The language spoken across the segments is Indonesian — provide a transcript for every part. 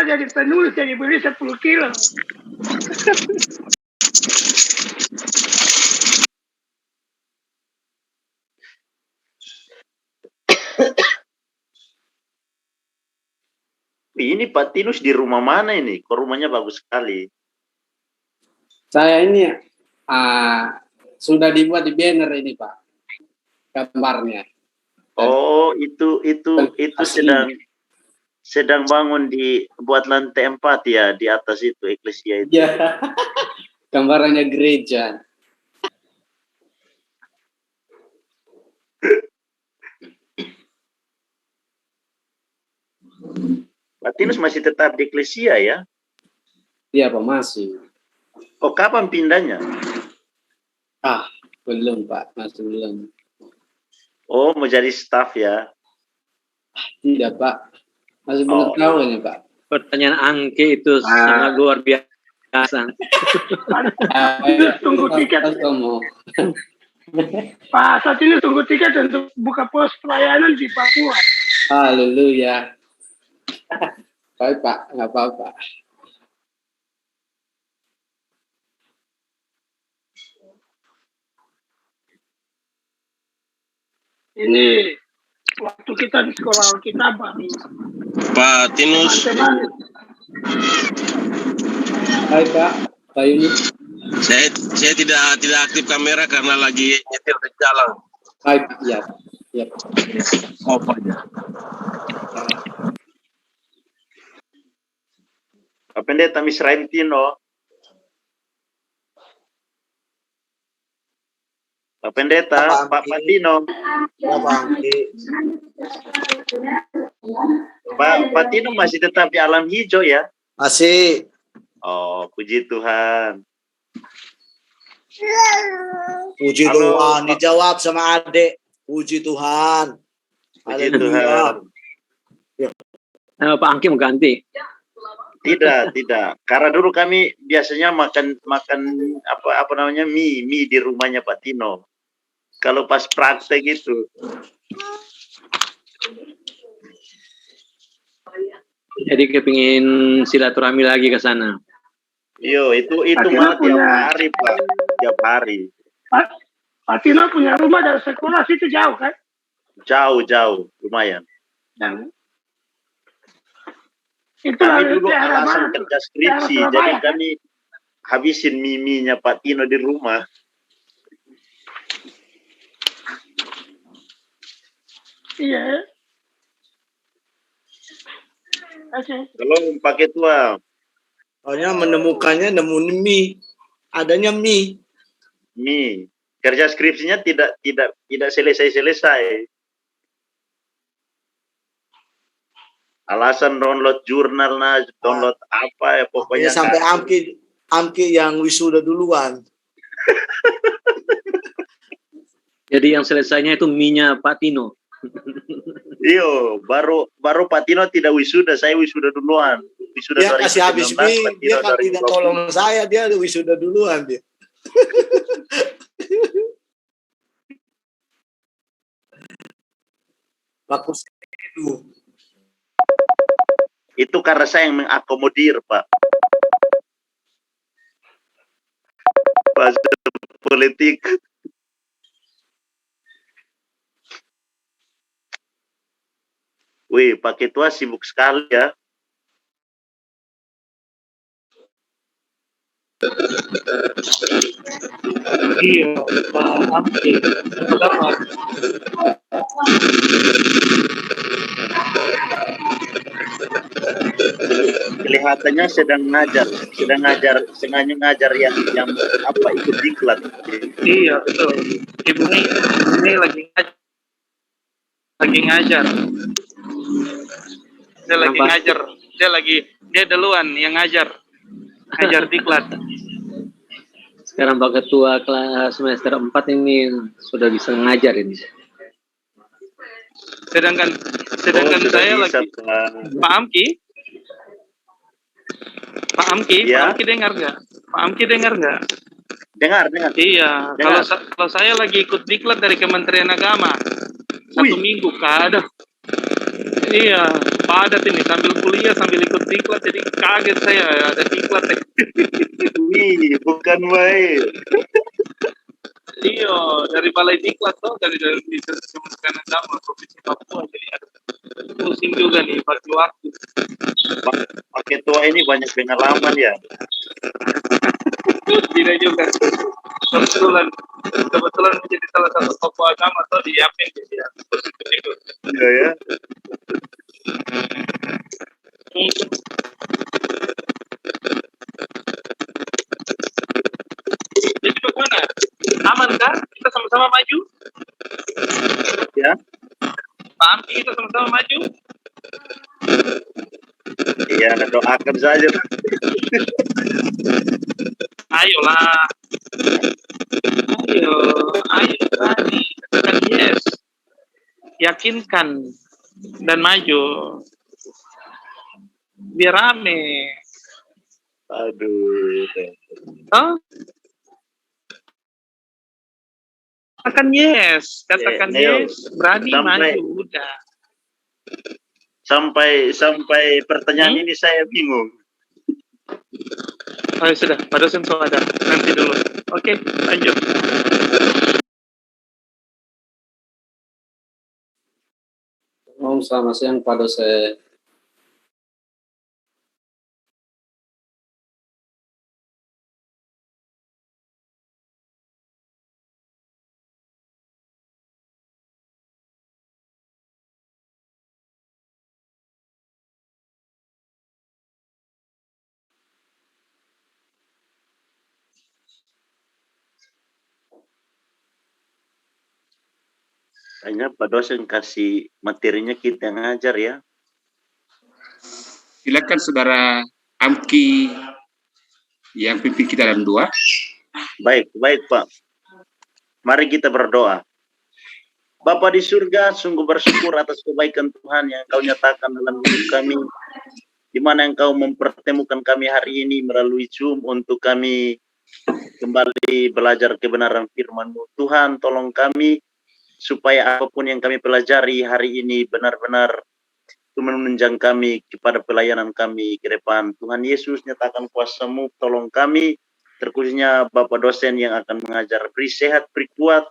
pernah jadi penulis, jadi beli 10 kilo. Ini Pak Tinus di rumah mana ini? Kok rumahnya bagus sekali. Saya ini sudah dibuat di banner ini Pak, gambarnya. Oh, itu sedang bangun di buat lantai 4 ya, di atas itu eklesia itu. Ya, gambarannya gereja. Pak Tinus masih tetap di eklesia ya? Iya Pak, masih. Oh, kapan pindahnya? Belum Pak, masih belum. Oh, mau jadi staff ya? Tidak Pak, masih belum tahu ini Pak. Pertanyaan Angke itu sangat luar biasa. Tunggu tiket. Pak, saat ini tunggu tiket untuk buka pos pelayanan di Papua. Haleluya. Baik Pak, nggak apa-apa. Ini waktu kita di sekolah kita baru. Pak Tinus. Baik Pak, Pak Yunus. Saya tidak aktif kamera karena lagi nyetir di jalan. Baik, ya. Ya. Off aja. Pak Pendeta Misraim Tino. Pak Pendeta, Pak Patino. Pak Tino masih tetap di alam hijau ya? Masih. Oh, puji Tuhan. Puji Tuhan, dijawab sama adik. Puji Tuhan. Puji Tuhan. Pak Angki mau ganti? Tidak. Karena dulu kami biasanya makan apa namanya mie di rumahnya Pak Tino. Kalau pas praktek itu. Jadi kepingin silaturahmi lagi ke sana. Yo, itu malah tiap hari Pak, tiap hari. Pak Tino punya rumah dari sekolah situ jauh kan? Jauh, lumayan. Itu kami dulu alasan kerja skripsi, jadi kami habisin miminya Pak Tino di rumah. Iya. Oke. Kalau pakai tua. Soalnya menemukannya nemu mie, adanya mie. Mie. Kerja skripsinya tidak selesai. Alasan download jurnal, download apa ya pokoknya. Sampai Amki yang wisuda duluan. Jadi yang selesainya itu mie-nya Pak Tino. Iyo, baru Pak Tino tidak wisuda, saya wisuda duluan. Wisuda dia kasih habis mie, dia kan tidak tolong saya, dia wisuda duluan dia. Bagus itu. Itu karena saya yang mengakomodir, Pak. Bahasa politik. Wih, Pak Ketua sibuk sekali ya. Iya, Pak. Kelihatannya sedang ngajar yang apa ikut diklat. Iya betul. Ibu ini lagi ngajar. Dia duluan yang ngajar diklat. Sekarang Pak Ketua kelas semester 4 ini sudah bisa ngajar ini. Sedangkan saya lagi Pak Amki ya? Pak Amki dengar nggak? Dengar. Iya, kalau saya lagi ikut diklat dari Kementerian Agama 1 minggu kada. Iya, padat ini, sambil kuliah sambil ikut diklat, jadi kaget saya ada diklat. Wih, bukan baik. Iya, dari Balai Diklat tuh, dari Kementerian Agama Provinsi Papua, jadi ada pusing juga nih bagi waktu. Pak Ketua ini banyak pengalaman ya. Tidak juga. Kebetulan menjadi salah satu tokoh agama atau di Yapen jadi ya. Iya ya. Jadi bagaimana? Aman kan? Kita sama-sama maju? Ya. Pak Ampi, kita sama-sama maju? Iya, doakan saja. Ayolah. Ayo berani. Katakan yes. Yakinkan dan maju. Biar rame. Aduh. Hah? Katakan yes, katakan Neo, yes, berani maju, udah. Sampai pertanyaan ini saya bingung. Oh sudah, pada semua ada. Nanti dulu. Oke, lanjut. Selamat siang Pak Dosen. Hanya Pak dosen kasih materinya kita ngajar ya. Silakan Saudara Amki yang pimpin kita dalam doa. Baik Pak. Mari kita berdoa. Bapa di surga, sungguh bersyukur atas kebaikan Tuhan yang Engkau nyatakan dalam hidup kami, di mana Engkau mempertemukan kami hari ini melalui Zoom untuk kami kembali belajar kebenaran firman-Mu. Tuhan, tolong kami supaya apapun yang kami pelajari hari ini benar-benar menunjang kami kepada pelayanan kami ke depan. Tuhan Yesus, nyatakan kuasa-Mu, tolong kami, terkhususnya Bapak dosen yang akan mengajar, beri sehat, beri kuat,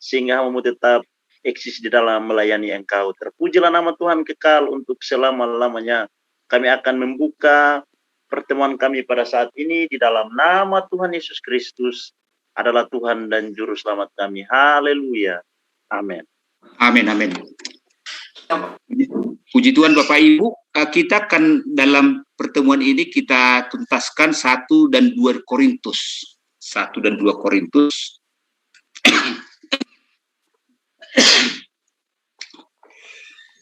sehingga kamu tetap eksis di dalam melayani Engkau. Terpujilah nama Tuhan kekal untuk selama-lamanya. Kami akan membuka pertemuan kami pada saat ini di dalam nama Tuhan Yesus Kristus adalah Tuhan dan Juru Selamat kami. Haleluya. Amin. Amin, amin. Puji Tuhan Bapak Ibu, kita akan dalam pertemuan ini kita tuntaskan 1 dan 2 Korintus. 1 dan 2 Korintus.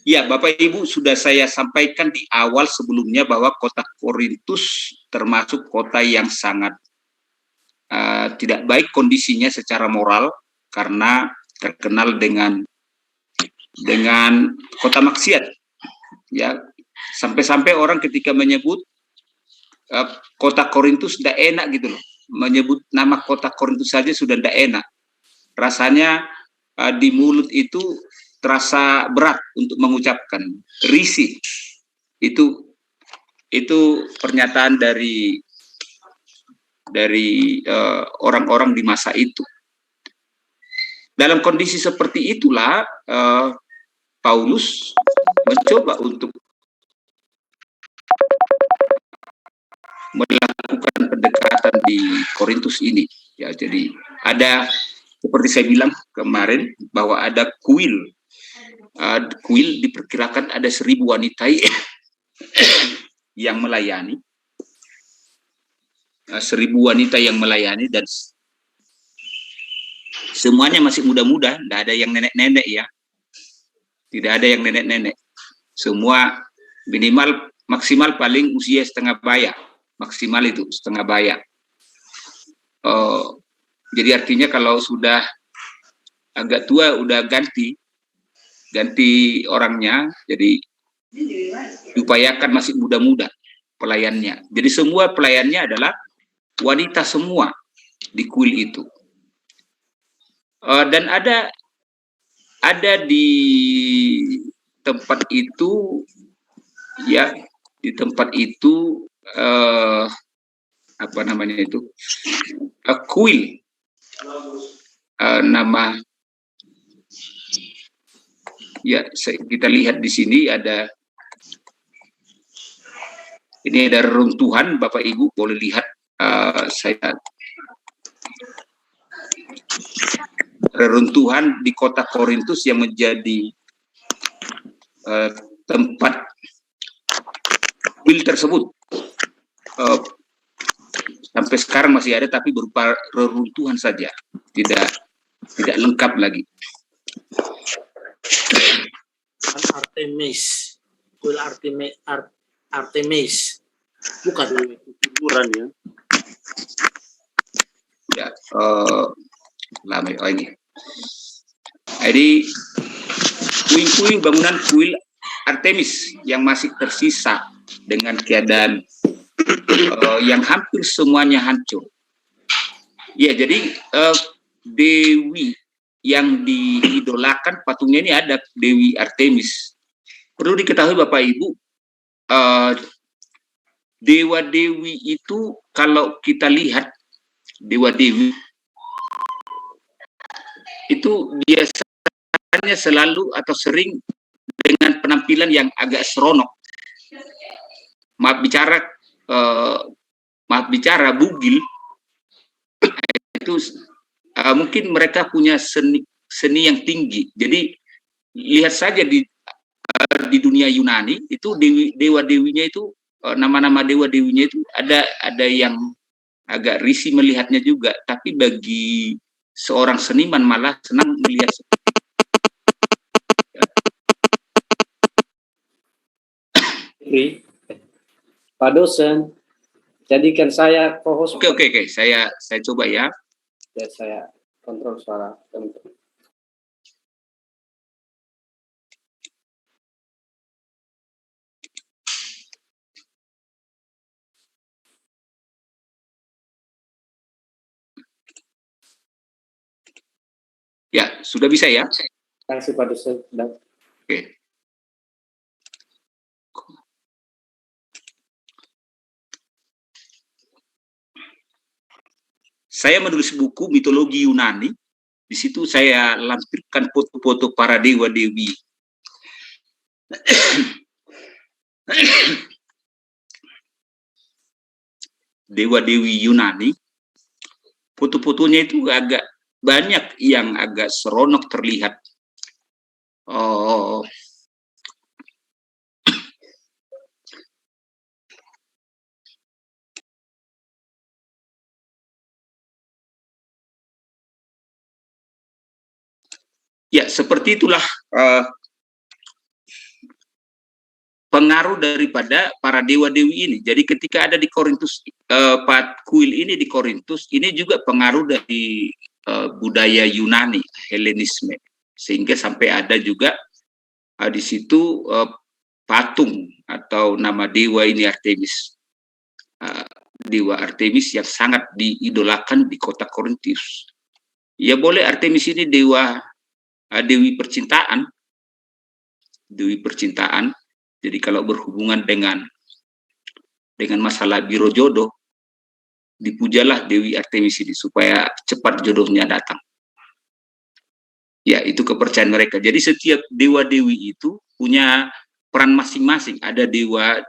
Ya, Bapak Ibu, sudah saya sampaikan di awal sebelumnya bahwa kota Korintus termasuk kota yang sangat tidak baik kondisinya secara moral karena terkenal dengan kota maksiat. Ya, sampai-sampai orang ketika menyebut kota Korintus tidak enak gitu loh. Menyebut nama kota Korintus saja sudah tidak enak. Rasanya di mulut itu terasa berat untuk mengucapkan, risih. Itu pernyataan dari orang-orang di masa itu. Dalam kondisi seperti itulah Paulus mencoba untuk melakukan pendekatan di Korintus ini. Ya, jadi ada seperti saya bilang kemarin bahwa ada kuil diperkirakan ada 1.000 wanita yang melayani. 1.000 wanita yang melayani dan semuanya masih muda-muda, tidak ada yang nenek-nenek ya. Tidak ada yang nenek-nenek. Semua minimal, maksimal paling usia setengah baya. Maksimal itu setengah baya. Jadi artinya kalau sudah agak tua, udah ganti orangnya, jadi diupayakan masih muda-muda pelayannya. Jadi semua pelayannya adalah wanita semua di kuil itu. Dan ada di tempat itu Ya, di tempat itu apa namanya itu? Kuil. Nama ya kita lihat di sini ada reruntuhan, Bapak Ibu boleh lihat. Saya reruntuhan di kota Korintus yang menjadi tempat kuil tersebut. Sampai sekarang masih ada, tapi berupa reruntuhan saja, tidak lengkap lagi. Artemis, kuil Artemis, bukan Kuburan ya. Ya, lama. Oh ini. Jadi puing-puing bangunan kuil Artemis yang masih tersisa dengan keadaan yang hampir semuanya hancur. Ya, jadi dewi yang diidolakan patungnya ini ada Dewi Artemis. Perlu diketahui Bapak Ibu, dewa-dewi itu kalau kita lihat dewa-dewi itu biasanya selalu atau sering dengan penampilan yang agak seronok. Maaf bicara bugil itu mungkin mereka punya seni yang tinggi. Jadi lihat saja di dunia Yunani itu dewa-dewinya itu nama-nama dewa-dewinya itu ada yang agak risih melihatnya juga, tapi bagi seorang seniman malah senang melihat. Pak dosen, jadikan saya co-host. Oke. Saya coba ya. Ya, saya kontrol suara. Ya, sudah bisa ya? Terima kasih Pak dosen. Oke. Saya menulis buku mitologi Yunani. Di situ saya lampirkan foto-foto para dewa-dewi. Dewa-dewi Yunani. Foto-fotonya itu agak banyak yang agak seronok terlihat. Ya, seperti itulah pengaruh daripada para dewa-dewi ini. Jadi ketika ada di Korintus, kuil ini di Korintus, ini juga pengaruh dari budaya Yunani, Helenisme. Sehingga sampai ada juga di situ patung atau nama dewa ini Artemis. Dewa Artemis yang sangat diidolakan di kota Korintus. Ya boleh Artemis ini dewi percintaan. Dewi percintaan. Jadi kalau berhubungan dengan masalah biro jodoh, dipujalah Dewi Artemis ini supaya cepat jodohnya datang. Ya, itu kepercayaan mereka. Jadi setiap dewa-dewi itu punya peran masing-masing. Ada dewi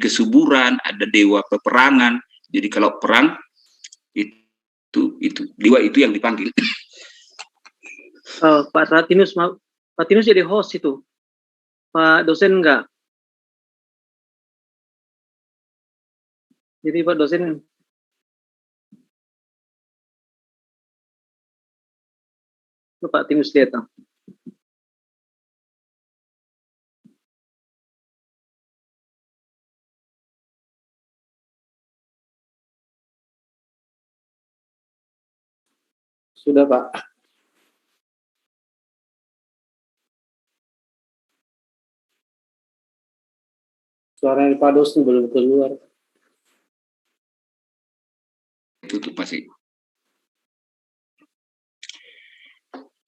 kesuburan, ada dewa peperangan. Jadi kalau perang itu dewa itu yang dipanggil. Pak Martinus jadi host itu. Pak dosen enggak? Jadi Pak dosen Pak Tinus datang. Sudah Pak. Suara yang Pak dosen belum keluar. Tutup masih.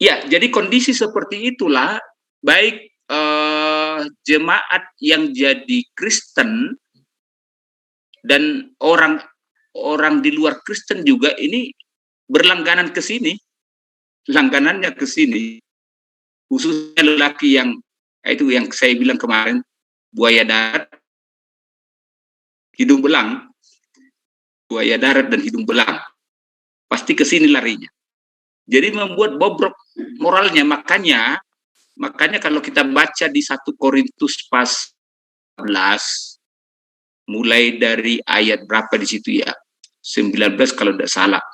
Ya, jadi kondisi seperti itulah baik jemaat yang jadi Kristen dan orang di luar Kristen juga ini berlangganan ke sini, langganannya ke sini, khususnya lelaki yang itu yang saya bilang kemarin, buaya darat, hidung belang, buaya darat dan hidung belang, pasti ke sini larinya. Jadi membuat bobrok moralnya. Makanya kalau kita baca di 1 Korintus pasal 14, mulai dari ayat berapa di situ ya, 19 kalau tidak salah.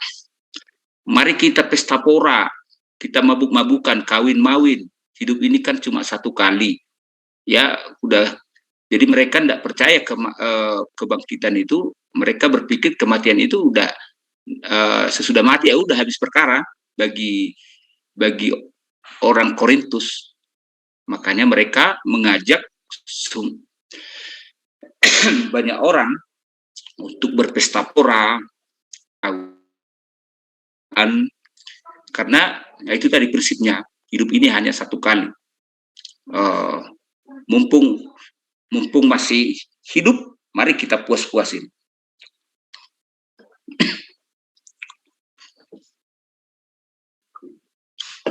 Mari kita pesta pora, kita mabuk-mabukan, kawin-mawin. Hidup ini kan cuma 1 kali. Ya, udah. Jadi mereka tidak percaya kebangkitan itu. Mereka berpikir kematian itu udah sesudah mati ya udah habis perkara bagi orang Korintus. Makanya mereka mengajak banyak orang untuk berpesta pora, karena ya itu tadi prinsipnya, hidup ini hanya 1 kali. Mumpung masih hidup, mari kita puas-puasin.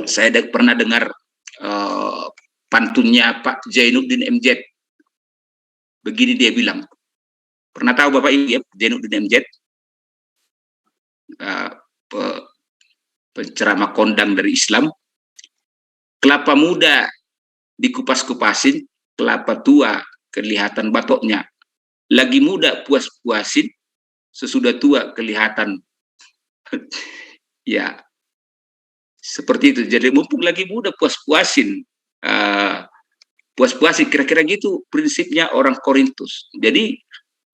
Saya pernah dengar pantunnya Pak Zainuddin MZ. Begini dia bilang. Pernah tahu Bapak Ibu ya, Zainuddin MZ? Penceramah kondang dari Islam. Kelapa muda dikupas-kupasin, kelapa tua kelihatan batoknya. Lagi muda puas-puasin, sesudah tua kelihatan. Ya, seperti itu. Jadi mumpung lagi muda puas-puasin, puas-puasin, kira-kira gitu prinsipnya orang Korintus. Jadi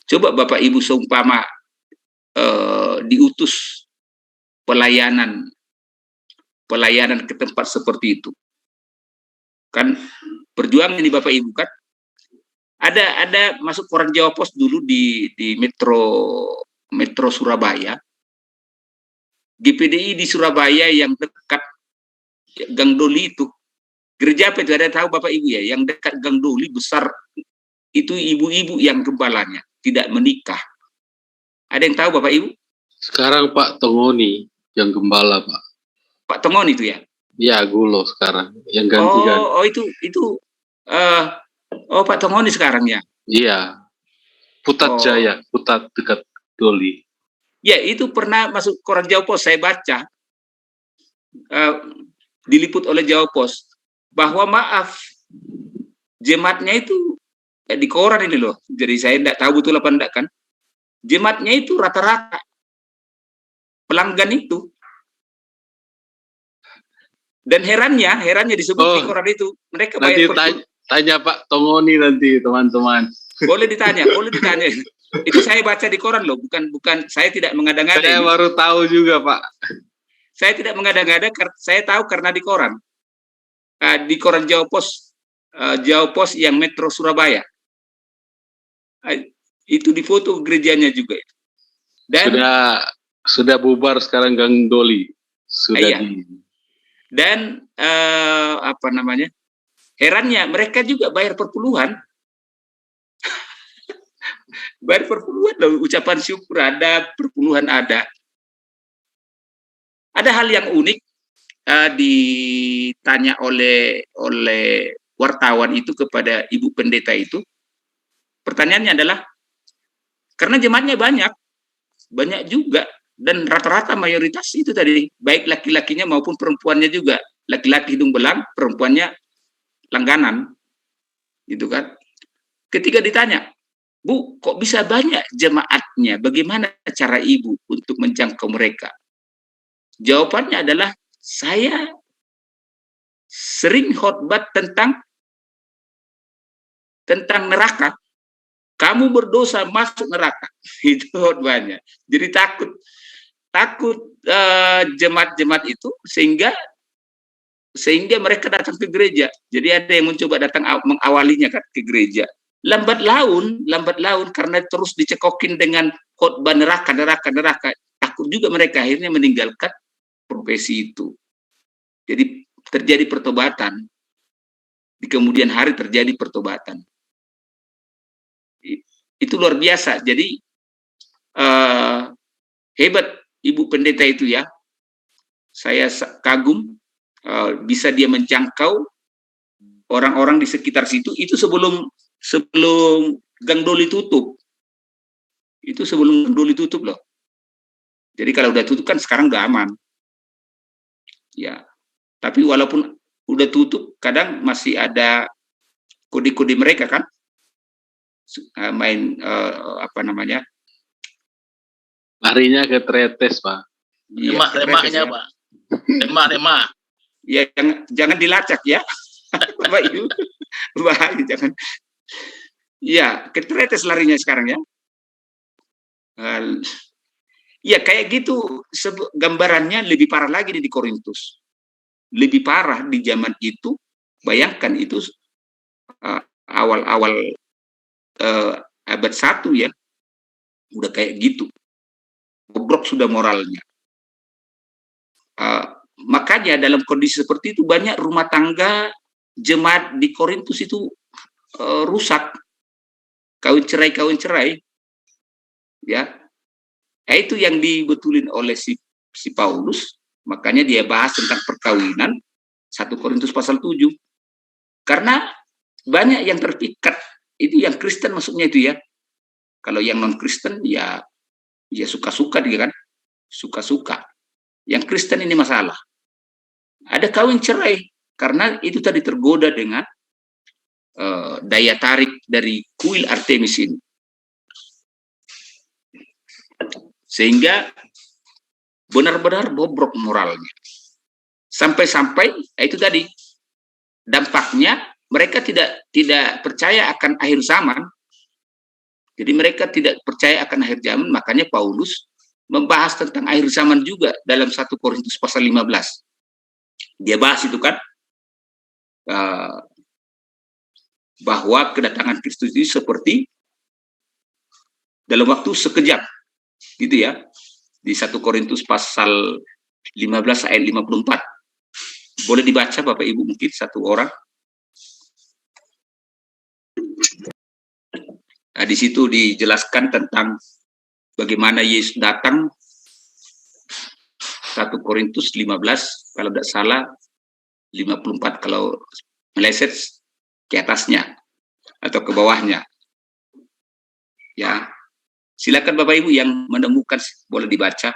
coba Bapak Ibu seumpama diutus pelayanan ke tempat seperti itu, kan perjuangan ini Bapak Ibu kan. Ada masuk koran Jawa Pos dulu di Metro Surabaya. GPDI di Surabaya yang dekat Gang Doli itu. Gereja apa itu? Ada tahu Bapak Ibu ya? Yang dekat Gang Doli besar itu ibu-ibu yang gembalanya tidak menikah. Ada yang tahu Bapak Ibu? Sekarang Pak Tongoni yang gembala, Pak. Pak Tongoni itu ya? Ya, Gulo sekarang yang ganti-ganti. Oh, Pak Tongoni sekarang ya? Iya. Putat Jaya, Putat dekat Doli. Ya, itu pernah masuk koran Jawa Pos, saya baca. Diliput oleh Jawa Pos. Bahwa maaf, jemaatnya itu, di koran ini loh, jadi saya tidak tahu betul apa enggak kan. Jemaatnya itu rata-rata pelanggan itu. Dan herannya disebut di koran itu, mereka bayar tanya Pak Tongoni nanti, teman-teman. Boleh ditanya. Itu saya baca di koran loh, bukan saya tidak mengada-ngada. Saya baru tahu juga, Pak. Saya tidak mengada-ngada, saya tahu karena di koran. Di koran Jawa Pos yang Metro Surabaya. Itu difoto gerejanya juga. Dan sudah bubar sekarang Gang Doli. Sudah Dan apa namanya? Herannya mereka juga bayar perpuluhan. Bayar perpuluhan loh, ucapan syukur ada, perpuluhan ada. Ada hal yang unik ditanya oleh wartawan itu kepada Ibu Pendeta itu. Pertanyaannya adalah, karena jemaatnya banyak juga, dan rata-rata mayoritas itu tadi, baik laki-lakinya maupun perempuannya juga. Laki-laki hidung belang, perempuannya langganan. Gitu kan. Ketika ditanya, Bu, kok bisa banyak jemaatnya? Bagaimana cara Ibu untuk menjangkau mereka? Jawabannya adalah, saya sering khotbah tentang neraka. Kamu berdosa masuk neraka. Itu khotbahnya. Jadi takut jemaat-jemaat itu sehingga mereka datang ke gereja. Jadi ada yang mencoba datang mengawalinya kan ke gereja. Lambat laun karena terus dicekokin dengan khotbah neraka. Takut juga mereka akhirnya meninggalkan profesi itu. Jadi terjadi pertobatan. di kemudian hari terjadi pertobatan. Itu luar biasa. Jadi hebat Ibu Pendeta itu ya. Saya kagum bisa dia menjangkau orang-orang di sekitar situ. Itu sebelum Gang Doli tutup. Itu sebelum Gang Doli tutup loh. Jadi kalau udah tutup kan sekarang udah aman. Ya. Tapi walaupun udah tutup, kadang masih ada kode-kode mereka kan. Main apa namanya? Larinya ke Tretes, Pak. Lemak-lemaknya, ya. Pak. Lemak-lemak. Ya, jangan dilacak ya. Bapak Ibu. Bahaya, jangan. Ya, ke Tretes larinya sekarang ya. Ya, kayak gitu. Gambarannya lebih parah lagi di Korintus. Lebih parah di zaman itu. Bayangkan itu awal-awal abad 1 ya. Udah kayak gitu. Bobrok sudah moralnya. Makanya dalam kondisi seperti itu banyak rumah tangga jemaat di Korintus itu rusak, kawin cerai, ya. Itu yang dibetulin oleh si Paulus. Makanya dia bahas tentang perkawinan 1 Korintus pasal 7. Karena banyak yang terpikat, itu yang Kristen maksudnya itu ya. Kalau yang non Kristen ya suka-suka dia kan, suka-suka. Yang Kristen ini masalah. Ada kawin cerai karena itu tadi tergoda dengan daya tarik dari kuil Artemis ini. Sehingga benar-benar bobrok moralnya. Sampai-sampai itu tadi dampaknya mereka tidak percaya akan akhir zaman. Jadi mereka tidak percaya akan akhir zaman, makanya Paulus membahas tentang akhir zaman juga dalam 1 Korintus pasal 15. Dia bahas itu kan, bahwa kedatangan Kristus itu seperti dalam waktu sekejap, gitu ya. Di 1 Korintus pasal 15 ayat 54. Boleh dibaca Bapak Ibu mungkin satu orang. Nah, di situ dijelaskan tentang bagaimana Yesus datang. 1 Korintus 15 kalau tidak salah 54 kalau meleset ke atasnya atau ke bawahnya. Ya. Silakan Bapak Ibu yang menemukan boleh dibaca.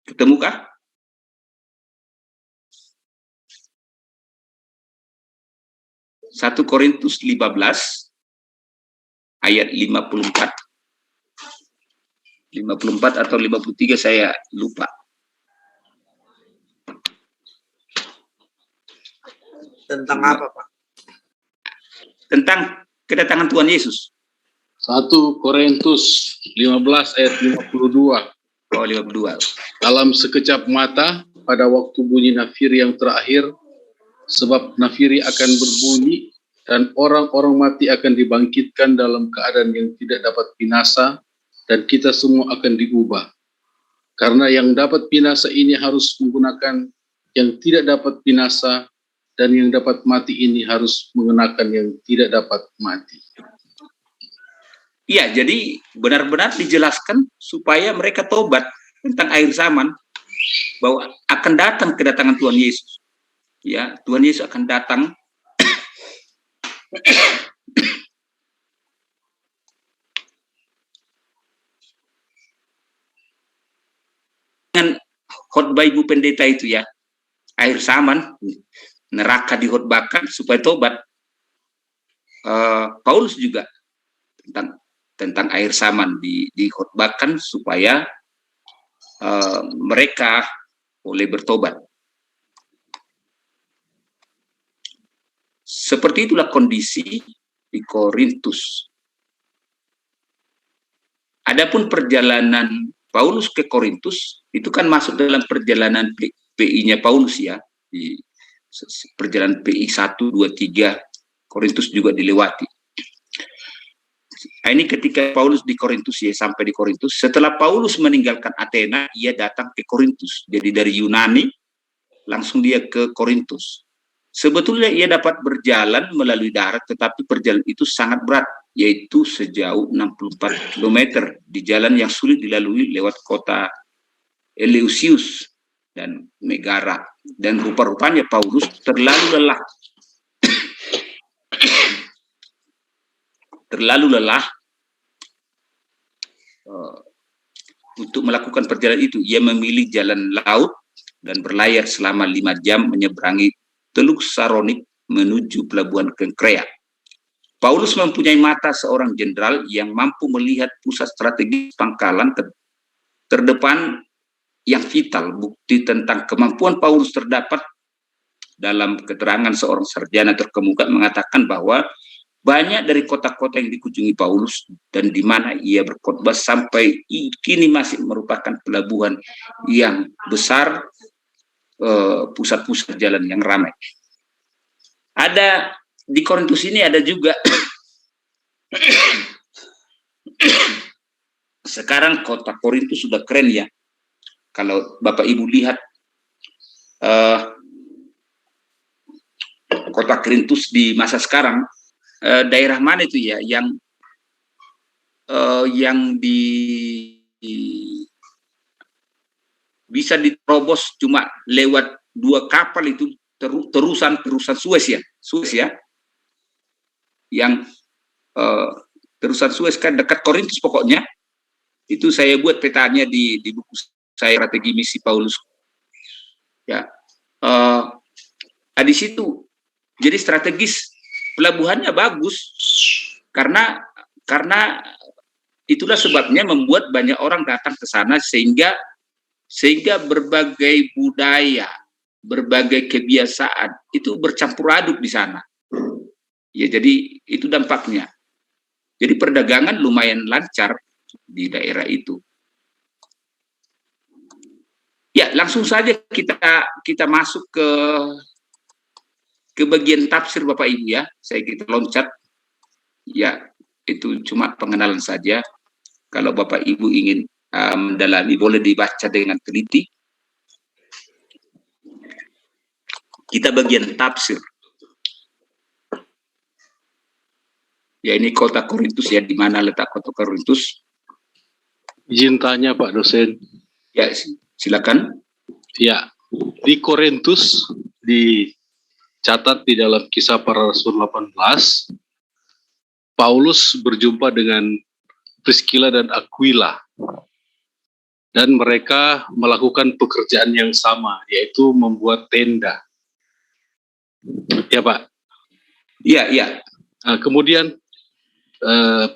Ketemukah? Satu Korintus 15 ayat 54 atau 53 saya lupa. Tentang apa, Pak? Tentang kedatangan Tuhan Yesus. 1 Korintus 15 ayat 52. Oh, 52. Dalam sekejap mata, pada waktu bunyi nafiri yang terakhir, sebab nafiri akan berbunyi, dan orang-orang mati akan dibangkitkan dalam keadaan yang tidak dapat binasa, dan kita semua akan diubah. Karena yang dapat binasa ini harus menggunakan yang tidak dapat binasa, dan yang dapat mati ini harus mengenakan yang tidak dapat mati. Iya, jadi benar-benar dijelaskan supaya mereka tobat tentang akhir zaman, bahwa akan datang kedatangan Tuhan Yesus. Ya, Tuhan Yesus akan datang dengan khotbah Ibu Pendeta itu ya, akhir zaman, neraka dikhotbahkan supaya tobat. Paulus juga tentang akhir zaman dikhotbahkan supaya mereka boleh bertobat. Seperti itulah kondisi di Korintus. Adapun perjalanan Paulus ke Korintus itu kan masuk dalam perjalanan PI-nya Paulus ya, di perjalanan PI 1, 2, 3 Korintus juga dilewati. Nah, ini ketika Paulus di Korintus ya, sampai di Korintus. Setelah Paulus meninggalkan Athena, ia datang ke Korintus. Jadi dari Yunani langsung dia ke Korintus. Sebetulnya ia dapat berjalan melalui darat, tetapi perjalanan itu sangat berat, yaitu sejauh 64 km di jalan yang sulit dilalui lewat kota Eleusius dan Megara. Dan rupa-rupanya Paulus terlalu lelah untuk melakukan perjalanan itu. Ia memilih jalan laut dan berlayar selama 5 jam menyeberangi Teluk Saronik menuju pelabuhan Kenkrea. Paulus mempunyai mata seorang jenderal yang mampu melihat pusat strategis pangkalan terdepan yang vital. Bukti tentang kemampuan Paulus terdapat dalam keterangan seorang sarjana terkemuka mengatakan bahwa banyak dari kota-kota yang dikunjungi Paulus dan di mana ia berkhotbah sampai kini masih merupakan pelabuhan yang besar, pusat-pusat jalan yang ramai. Ada di Korintus ini ada juga sekarang kota Korintus sudah keren ya. Kalau Bapak Ibu lihat kota Korintus di masa sekarang, daerah mana itu ya yang bisa diterobos cuma lewat 2 kapal itu, terusan Suez ya, yang terusan Suez kan dekat Korintus pokoknya. Itu saya buat petanya di buku saya, Strategi Misi Paulus ya. Di situ jadi strategis, pelabuhannya bagus karena itulah sebabnya membuat banyak orang datang ke sana, sehingga berbagai budaya, berbagai kebiasaan itu bercampur aduk di sana. Ya, jadi itu dampaknya. Jadi perdagangan lumayan lancar di daerah itu. Ya, langsung saja kita masuk ke bagian tafsir Bapak Ibu ya. Kita loncat. Ya, itu cuma pengenalan saja. Kalau Bapak Ibu ingin mendalami, boleh dibaca dengan teliti. Kita bagian tafsir. Ya, ini kota Korintus ya, di mana letak kota Korintus? Izin tanya Pak dosen. Ya, silakan. Ya, di Korintus dicatat di dalam Kisah Para Rasul 18, Paulus berjumpa dengan Priscilla dan Aquila, dan mereka melakukan pekerjaan yang sama, yaitu membuat tenda. Ya Pak? Iya. Nah, kemudian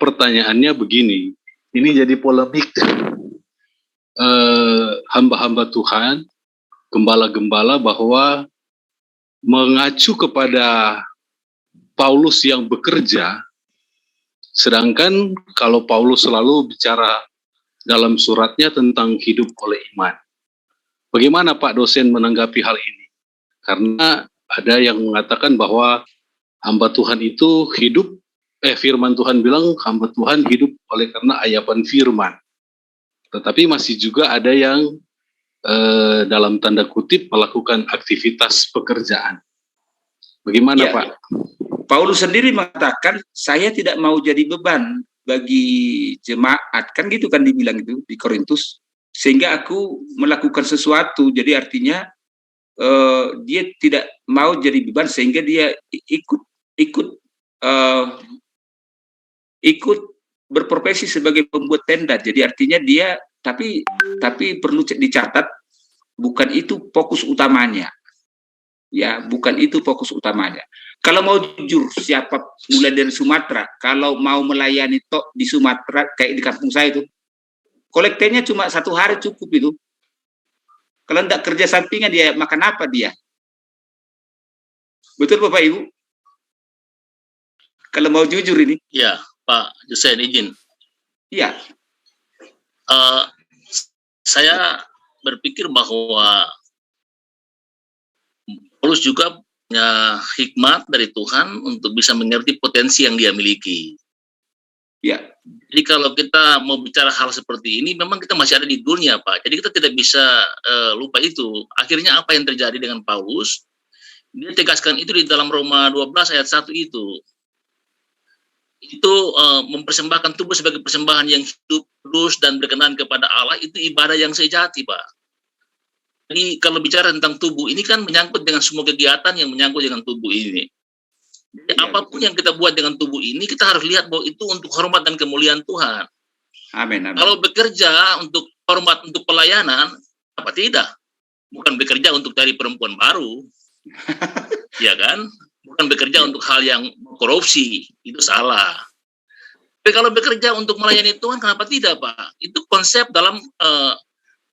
pertanyaannya begini, ini jadi polemik. Hamba-hamba Tuhan, gembala-gembala, bahwa mengacu kepada Paulus yang bekerja, sedangkan kalau Paulus selalu bicara dalam suratnya tentang hidup oleh iman. Bagaimana Pak dosen menanggapi hal ini? Karena ada yang mengatakan bahwa hamba Tuhan itu hidup, firman Tuhan bilang hamba Tuhan hidup oleh karena ayapan firman. Tetapi masih juga ada yang dalam tanda kutip melakukan aktivitas pekerjaan. Bagaimana Pak? Paulus sendiri mengatakan, saya tidak mau jadi beban bagi jemaat, kan gitu kan dibilang itu di Korintus, sehingga aku melakukan sesuatu. Jadi artinya dia tidak mau jadi beban, sehingga dia ikut berprofesi sebagai pembuat tenda. Jadi artinya dia, tapi perlu dicatat, bukan itu fokus utamanya. Ya, bukan itu fokus utamanya. Kalau mau jujur, siapa mulai dari Sumatera, kalau mau melayani tok di Sumatera, kayak di kampung saya itu, kolektornya cuma 1 hari cukup itu. Kalau tidak kerja sampingan, dia makan apa dia? Betul Bapak Ibu? Kalau mau jujur ini. Ya, Pak dosen izin. Iya. Saya berpikir bahwa Paulus juga punya hikmat dari Tuhan untuk bisa mengerti potensi yang dia miliki. Ya. Jadi kalau kita mau bicara hal seperti ini, memang kita masih ada di dunia, Pak. Jadi kita tidak bisa lupa itu. Akhirnya apa yang terjadi dengan Paulus? Dia tegaskan itu di dalam Roma 12 ayat 1 itu. Itu mempersembahkan tubuh sebagai persembahan yang hidup, kudus, dan berkenan kepada Allah, itu ibadah yang sejati, Pak. Jadi kalau bicara tentang tubuh, ini kan menyangkut dengan semua kegiatan yang menyangkut dengan tubuh ini. Jadi, apapun yang kita buat dengan tubuh ini, kita harus lihat bahwa itu untuk hormat dan kemuliaan Tuhan. Amin, amin. Kalau bekerja untuk hormat, untuk pelayanan, apa tidak? Bukan bekerja untuk cari perempuan baru, ya kan? Bukan bekerja untuk hal yang korupsi, itu salah. Tapi kalau bekerja untuk melayani Tuhan, kenapa tidak, Pak? Itu konsep dalam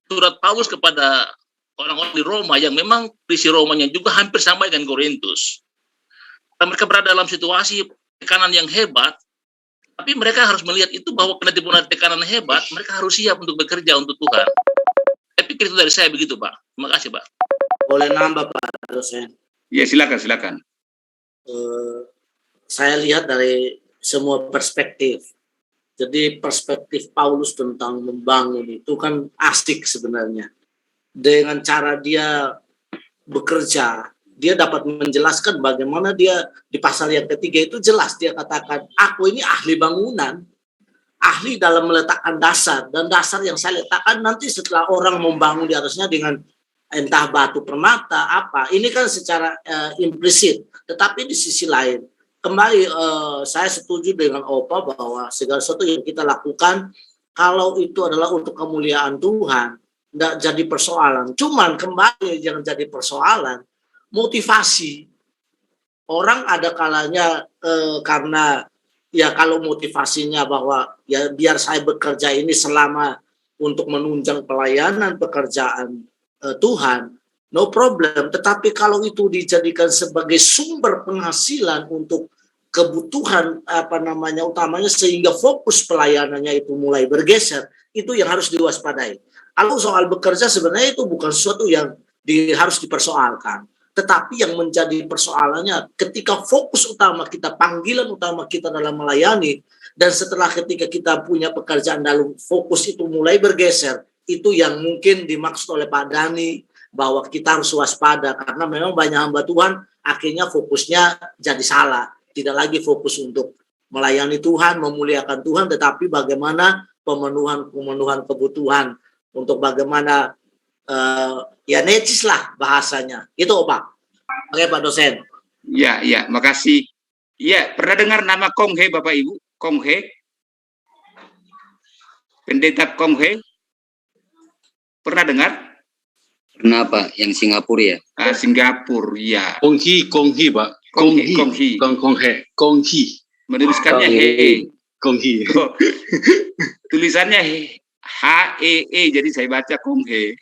surat Paulus kepada orang-orang di Roma yang memang visi Romanya juga hampir sama dengan Korintus. Mereka berada dalam situasi tekanan yang hebat, tapi mereka harus melihat itu bahwa kena dibuat tekanan hebat, mereka harus siap untuk bekerja untuk Tuhan. Saya pikir itu dari saya begitu, Pak. Terima kasih, Pak. Boleh nambah, Pak dosen? Ya, silakan. Saya lihat dari semua perspektif. Jadi perspektif Paulus tentang membangun itu kan asik sebenarnya. Dengan cara dia bekerja, dia dapat menjelaskan bagaimana dia di pasal yang ketiga itu jelas dia katakan, aku ini ahli bangunan, ahli dalam meletakkan dasar, dan dasar yang saya letakkan nanti setelah orang membangun di atasnya dengan entah batu permata apa, ini kan secara implisit. Tetapi di sisi lain kembali saya setuju dengan Opa bahwa segala sesuatu yang kita lakukan kalau itu adalah untuk kemuliaan Tuhan tidak jadi persoalan. Cuman kembali yang jadi persoalan motivasi. Orang ada kalanya karena ya kalau motivasinya bahwa ya biar saya bekerja ini selama untuk menunjang pelayanan pekerjaan Tuhan, no problem. Tetapi kalau itu dijadikan sebagai sumber penghasilan untuk kebutuhan utamanya sehingga fokus pelayanannya itu mulai bergeser, itu yang harus diwaspadai. Kalau soal bekerja sebenarnya itu bukan sesuatu yang harus dipersoalkan. Tetapi yang menjadi persoalannya ketika fokus utama kita, panggilan utama kita dalam melayani, dan setelah ketika kita punya pekerjaan dalam fokus itu mulai bergeser, itu yang mungkin dimaksud oleh Pak Dani, bahwa kita harus waspada, karena memang banyak hamba Tuhan akhirnya fokusnya jadi salah. Tidak lagi fokus untuk melayani Tuhan, memuliakan Tuhan, tetapi bagaimana pemenuhan kebutuhan, untuk bagaimana ya necis lah bahasanya. Itu Pak. Oke Pak dosen. Ya, makasih. Ya, pernah dengar nama Kong He Bapak Ibu? Kong He? Pendeta Kong He? Pernah dengar? Pernah Pak, yang Singapura ya? Singapura, ya. Kong Hee, Pak. Kong Hee. Menuliskannya He. Kong Hee. Tulisannya H-E-E, jadi saya baca Kong He.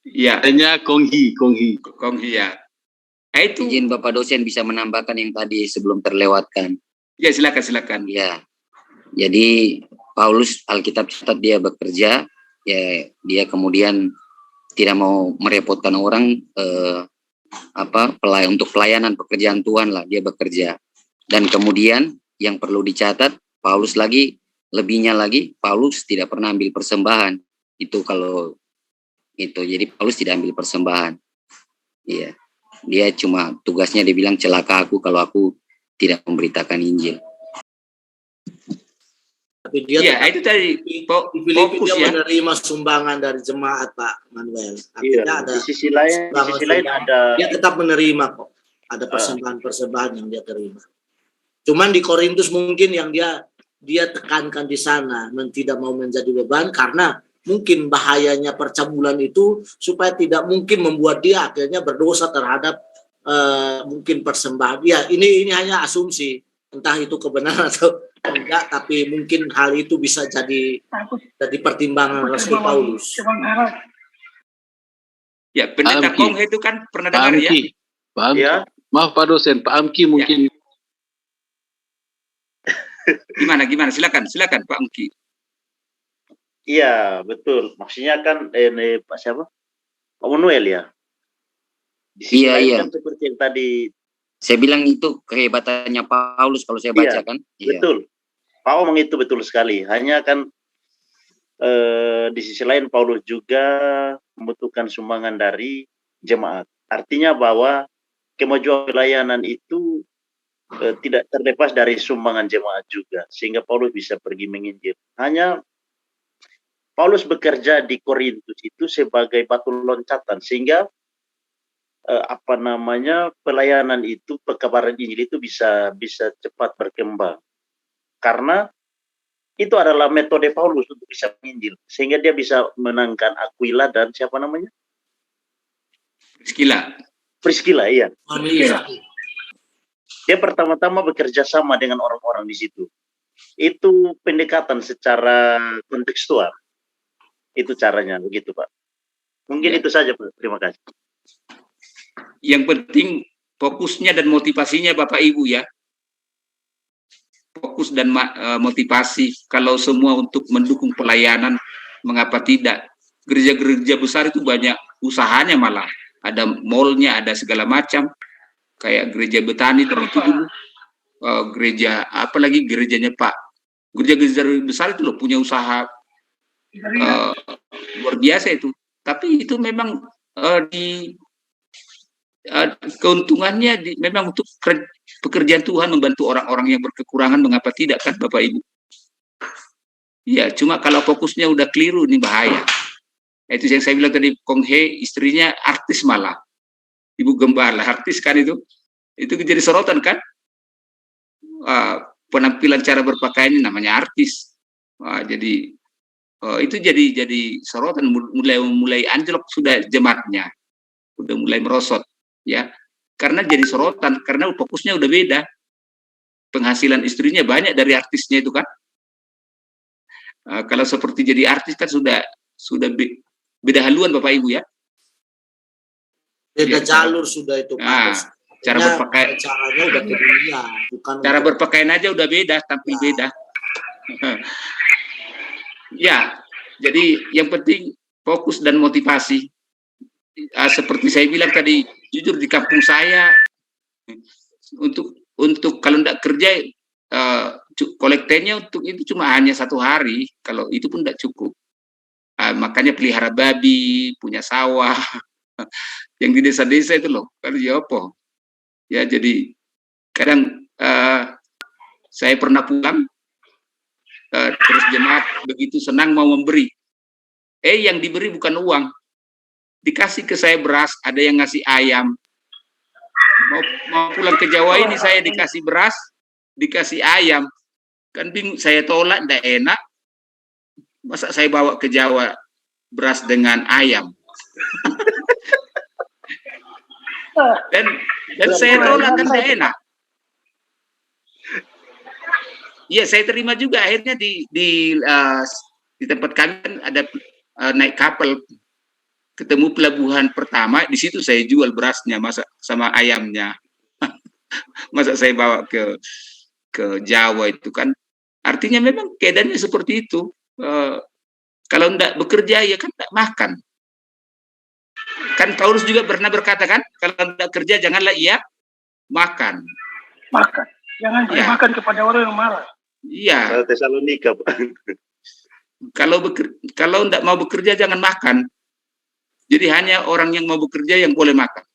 Ya. Hanya Kong Hee ya. Itu. Izin Bapak dosen bisa menambahkan yang tadi sebelum terlewatkan. Ya, silakan. Ya. Jadi Paulus Alkitab catat dia bekerja, ya dia kemudian tidak mau merepotkan orang untuk pelayanan pekerjaan Tuhan lah, dia bekerja. Dan kemudian yang perlu dicatat, Paulus lebihnya lagi, Paulus tidak pernah ambil persembahan. Itu kalau itu, jadi Paulus tidak ambil persembahan. Iya. Dia cuma tugasnya dia bilang celaka aku kalau aku tidak memberitakan Injil. Tapi dia itu tadi fokus dia ya. menerima sumbangan dari jemaat Pak Manuel. Iya, Ada di sisi lain ada. Dia tetap menerima kok. Ada persembahan yang dia terima. Cuman di Korintus mungkin yang dia tekankan di sana, tidak mau menjadi beban karena mungkin bahayanya percabulan itu supaya tidak mungkin membuat dia akhirnya berdosa terhadap mungkin persembahan. Ya, ini hanya asumsi, entah itu kebenaran atau enggak, tapi mungkin hal itu bisa jadi pertimbangan Rasul Paulus. Ya, pendeta Kong itu kan pernah dengar ya? Pak Amki. Ya. Maaf Pak dosen, Pak Amki mungkin. Gimana? Silakan Pak Amki. Iya, betul. Maksudnya kan Pak siapa? Pak Manuel ya. Iya. Kan seperti yang tadi saya bilang itu kehebatannya Paulus kalau saya baca kan. Betul. Pak Omong itu betul sekali. Hanya kan di sisi lain Paulus juga membutuhkan sumbangan dari jemaat. Artinya bahwa kemajuan pelayanan itu tidak terlepas dari sumbangan jemaat juga, sehingga Paulus bisa pergi menginjil. Hanya Paulus bekerja di Korintus itu sebagai batu loncatan, sehingga pelayanan itu, pekabaran Injil itu bisa cepat berkembang. Karena itu adalah metode Paulus untuk bisa menginjil, sehingga dia bisa menangkan Aquila dan siapa namanya? Priscilla, iya. Dia pertama-tama bekerja sama dengan orang-orang di situ. Itu pendekatan secara kontekstual. Itu caranya, begitu Pak. Mungkin itu saja Pak. Terima kasih. Yang penting fokusnya dan motivasinya Bapak Ibu ya. Fokus dan motivasi. Kalau semua untuk mendukung pelayanan, mengapa tidak? Gereja-gereja besar itu banyak usahanya malah. Ada mallnya, ada segala macam. Kayak gereja Betani itu dulu. Gereja, apalagi gerejanya Pak. Gereja-gereja besar itu loh punya usaha luar biasa itu. Tapi itu memang keuntungannya memang untuk pekerjaan Tuhan, membantu orang-orang yang berkekurangan, mengapa tidak kan Bapak Ibu? Ya, cuma kalau fokusnya udah keliru ini bahaya. Itu yang saya bilang tadi, Kong He istrinya artis malah. Ibu Gembala artis kan itu jadi sorotan kan? Penampilan cara berpakaiannya namanya artis. Jadi itu jadi sorotan, mulai anjlok sudah jemaatnya, udah mulai merosot ya, karena jadi sorotan karena fokusnya udah beda. Penghasilan istrinya banyak dari artisnya itu kan. Kalau seperti jadi artis kan sudah beda haluan Bapak Ibu ya. Beda jalur sudah itu Pak. Cara berpakaian, caranya udah ke dunia, bukan cara berpakaian aja udah beda, tampil beda. Ya, jadi yang penting fokus dan motivasi. Seperti saya bilang tadi, jujur di kampung saya untuk kalau tidak kerja kolektennya untuk itu cuma hanya 1 hari, kalau itu pun tidak cukup. Makanya pelihara babi, punya sawah, yang di desa-desa itu loh, kan ya apa? Ya jadi kadang saya pernah pulang. Terus jemaat begitu senang mau memberi, yang diberi bukan uang, dikasih ke saya beras, ada yang ngasih ayam. Mau pulang ke Jawa ini saya dikasih beras, dikasih ayam, kan bingung, saya tolak, tidak enak. Masa saya bawa ke Jawa beras dengan ayam? dan saya tolak, kan tidak enak. Iya, saya terima juga. Akhirnya di tempat kami kan ada naik kapal, ketemu pelabuhan pertama, di situ saya jual berasnya, masa sama ayamnya. Masa saya bawa ke Jawa itu kan. Artinya memang keadaannya seperti itu. Kalau tidak bekerja ya kan tidak makan. Kan Paulus juga pernah berkata kan, kalau tidak kerja janganlah ia makan. Makan. Jangan makan kepada orang yang marah. Iya. Tesalonika. Kalau tidak mau bekerja jangan makan. Jadi hanya orang yang mau bekerja yang boleh makan.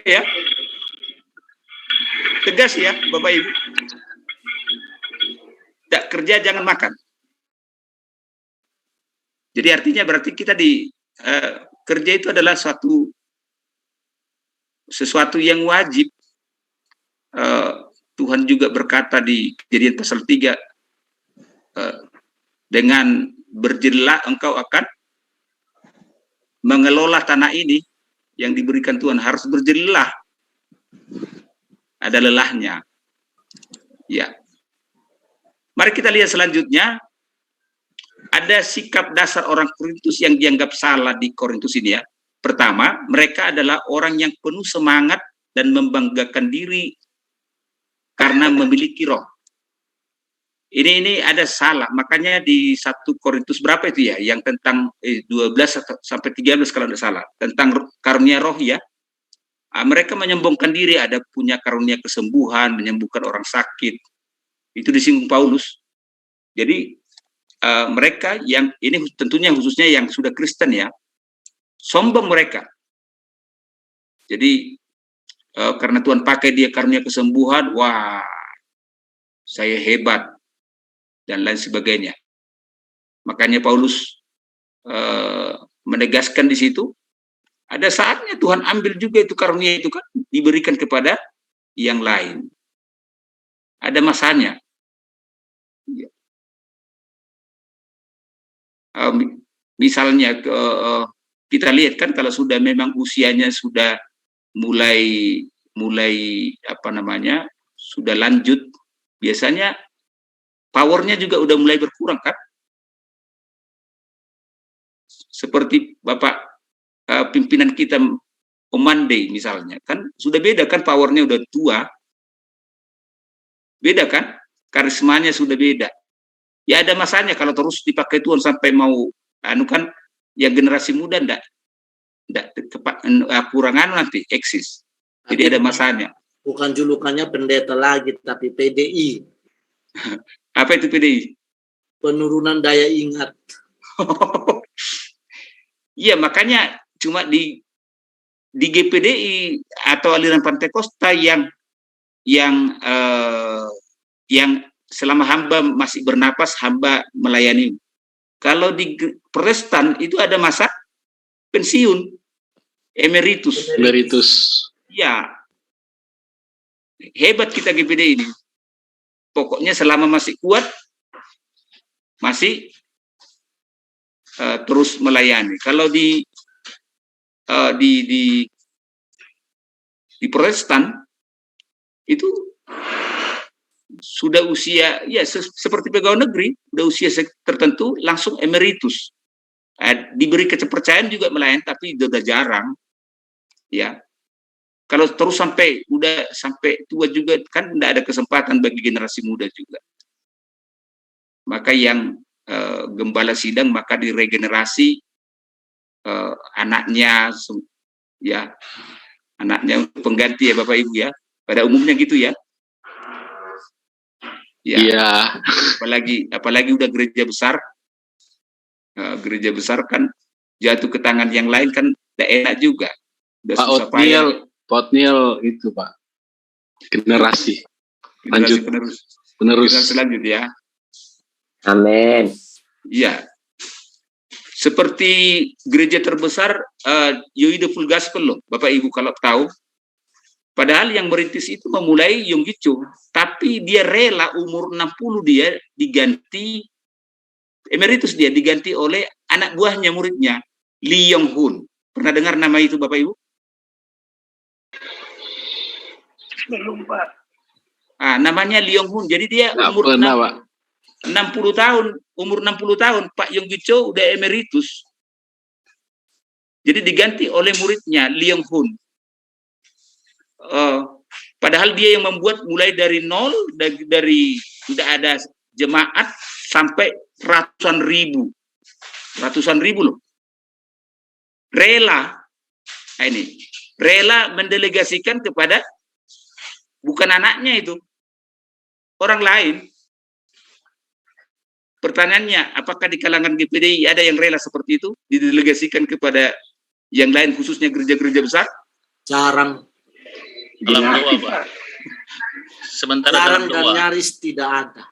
Ya. Tegas ya, Bapak Ibu. Tidak kerja jangan makan. Jadi artinya berarti kita kerja itu adalah sesuatu yang wajib. Tuhan juga berkata di Kejadian pasal 3, dengan berjerilah engkau akan mengelola tanah ini yang diberikan Tuhan, harus berjerilah. Ada lelahnya. Ya. Mari kita lihat selanjutnya. Ada sikap dasar orang Korintus yang dianggap salah di Korintus ini ya. Pertama, mereka adalah orang yang penuh semangat dan membanggakan diri karena memiliki roh. Ini ada salah. Makanya di 1 Korintus berapa itu ya? Yang tentang 12 sampai 13 kalau tidak salah. Tentang karunia roh ya. Mereka menyembuhkan diri, ada punya karunia kesembuhan, menyembuhkan orang sakit. Itu disinggung Paulus. Jadi mereka yang ini tentunya khususnya yang sudah Kristen ya, sombong mereka. Jadi karena Tuhan pakai dia karunia kesembuhan, wah saya hebat dan lain sebagainya. Makanya Paulus menegaskan di situ, ada saatnya Tuhan ambil juga itu karunia itu kan diberikan kepada yang lain. Ada masanya. Misalnya kita lihat kan kalau sudah memang usianya sudah mulai apa namanya sudah lanjut, biasanya powernya juga udah mulai berkurang kan. Seperti Bapak pimpinan kita Om Mande misalnya, kan sudah beda kan, powernya udah tua, beda kan, karismanya sudah beda. Ya ada masanya kalau terus dipakai Tuhan sampai mau kan, yang generasi muda ndak kurangan nanti eksis. Jadi ada masanya. Bukan julukannya pendeta lagi, tapi PDI. Apa itu PDI? Penurunan daya ingat. Iya, makanya cuma di GPDI atau aliran Pantekosta yang selama hamba masih bernapas, hamba melayani. Kalau di Protestan itu ada masa pensiun, emeritus. Ya, hebat kita GPDI ini. Pokoknya selama masih kuat, masih terus melayani. Kalau di Protestan itu sudah usia ya seperti pegawai negeri, udah usia tertentu langsung emeritus. Diberi kepercayaan juga melayani, tapi udah jarang. Ya. Kalau terus sampai tua juga kan tidak ada kesempatan bagi generasi muda juga. Maka yang gembala sidang maka diregenerasi anaknya ya, anaknya pengganti ya Bapak Ibu ya, pada umumnya gitu ya. Ya. Apalagi udah gereja besar kan jatuh ke tangan yang lain kan tidak enak juga. Pak Otniel itu Pak generasi lanjut penerus selanjutnya. Amin. Iya. Seperti gereja terbesar Yoido Full Gospel loh, Bapak Ibu kalau tahu. Padahal yang merintis itu memulai Yonggi-cho, tapi dia rela umur 60 dia diganti emeritus, dia diganti oleh anak buahnya, muridnya Lee Yong-hun. Pernah dengar nama itu Bapak Ibu? Belum, Pak. Namanya Lee Yong-hun. Jadi dia umur 60 tahun, umur 60 tahun Pak Yonggi-cho udah emeritus. Jadi diganti oleh muridnya Lee Yong-hun. Padahal dia yang membuat mulai dari nol, dari tidak ada jemaat sampai ratusan ribu loh. Rela mendelegasikan kepada bukan anaknya, itu orang lain. Pertanyaannya, apakah di kalangan GPDI ada yang rela seperti itu, didelegasikan kepada yang lain, khususnya gereja-gereja besar? Jarang. Dalam doa, Pak. Sementara Jarang dalam doa. dan nyaris tidak ada.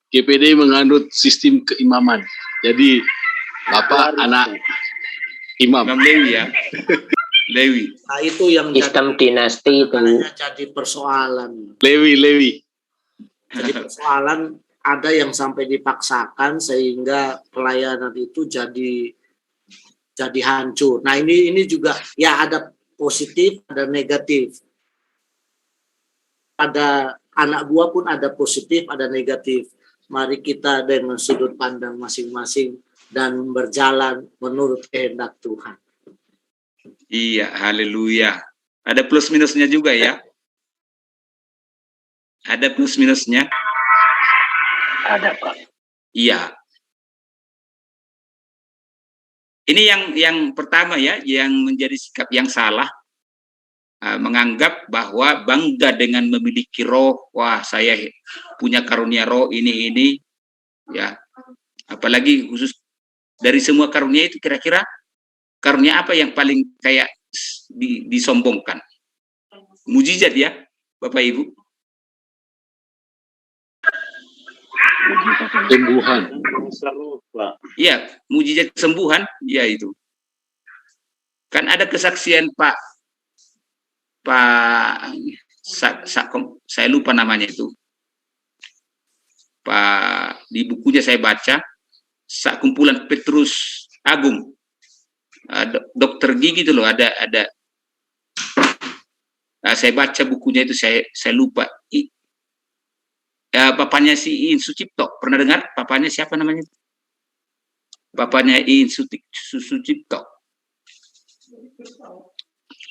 GPDI menganut sistem keimaman. Jadi Bapak anak imam. Lewi ya. Lewi. Nah, itu yang sistem dinasti itu. Jadi persoalan. Lewi. Jadi persoalan ada yang sampai dipaksakan sehingga pelayanan itu jadi hancur. Nah, ini juga ya ada positif, ada negatif. Ada anak buah pun ada positif, ada negatif. Mari kita dengan sudut pandang masing-masing dan berjalan menurut kehendak Tuhan. Iya, haleluya. Ada plus minusnya juga ya. Ada plus minusnya. Ada, Pak. Iya. Ini yang pertama ya, yang menjadi sikap yang salah, menganggap bahwa bangga dengan memiliki roh. Wah, saya punya karunia roh ini ya. Apalagi khusus dari semua karunia itu, kira-kira karunia apa yang paling kayak disombongkan? Mujizat ya, Bapak Ibu. Kesembuhan. Iya, mujizat kesembuhan, ya itu. Kan ada kesaksian saya lupa namanya itu. Di bukunya saya baca, kumpulan Petrus Agung, dokter gigi itu loh, ada. Saya baca bukunya itu, saya lupa. Bapaknya si Iin Sucipto, pernah dengar? Bapaknya siapa namanya? Bapaknya Iin Sucipto.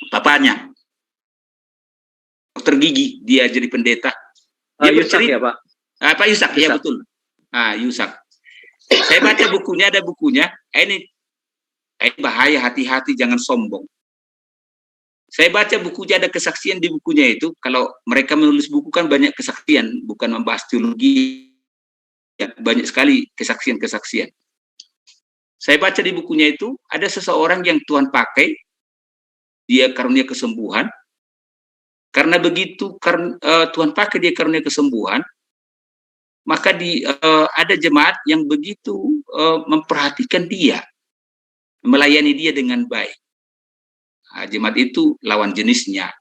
Bapaknya dokter gigi, dia jadi pendeta. Dia Yusak ya, Pak? Pak Yusak, ya betul. Yusak. Saya baca bukunya, ada bukunya. Ini bahaya, hati-hati, jangan sombong. Saya baca bukunya, ada kesaksian di bukunya itu. Kalau mereka menulis buku kan banyak kesaksian, bukan membahas teologi. Ya, banyak sekali kesaksian-kesaksian. Saya baca di bukunya itu, ada seseorang yang Tuhan pakai, dia karunia kesembuhan. Karena begitu Tuhan pakai dia karunia kesembuhan, maka ada jemaat yang begitu memperhatikan dia, melayani dia dengan baik. Jemaat itu lawan jenisnya.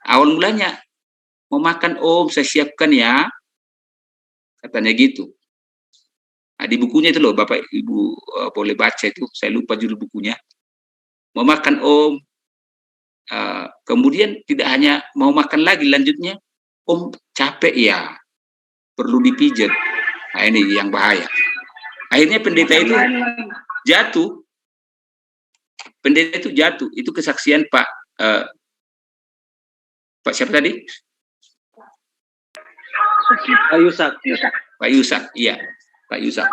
Awal mulanya, mau makan Om, saya siapkan ya, katanya gitu. Di bukunya itu loh, Bapak Ibu boleh baca itu, saya lupa judul bukunya. Mau makan Om, kemudian tidak hanya mau makan lagi, lanjutnya, Om capek ya, perlu dipijat. Nah, ini yang bahaya. Akhirnya pendeta itu jatuh. Pendeta itu jatuh. Itu kesaksian Pak siapa tadi? Pak Yusak. Pak Yusak, iya. Pak Yusak.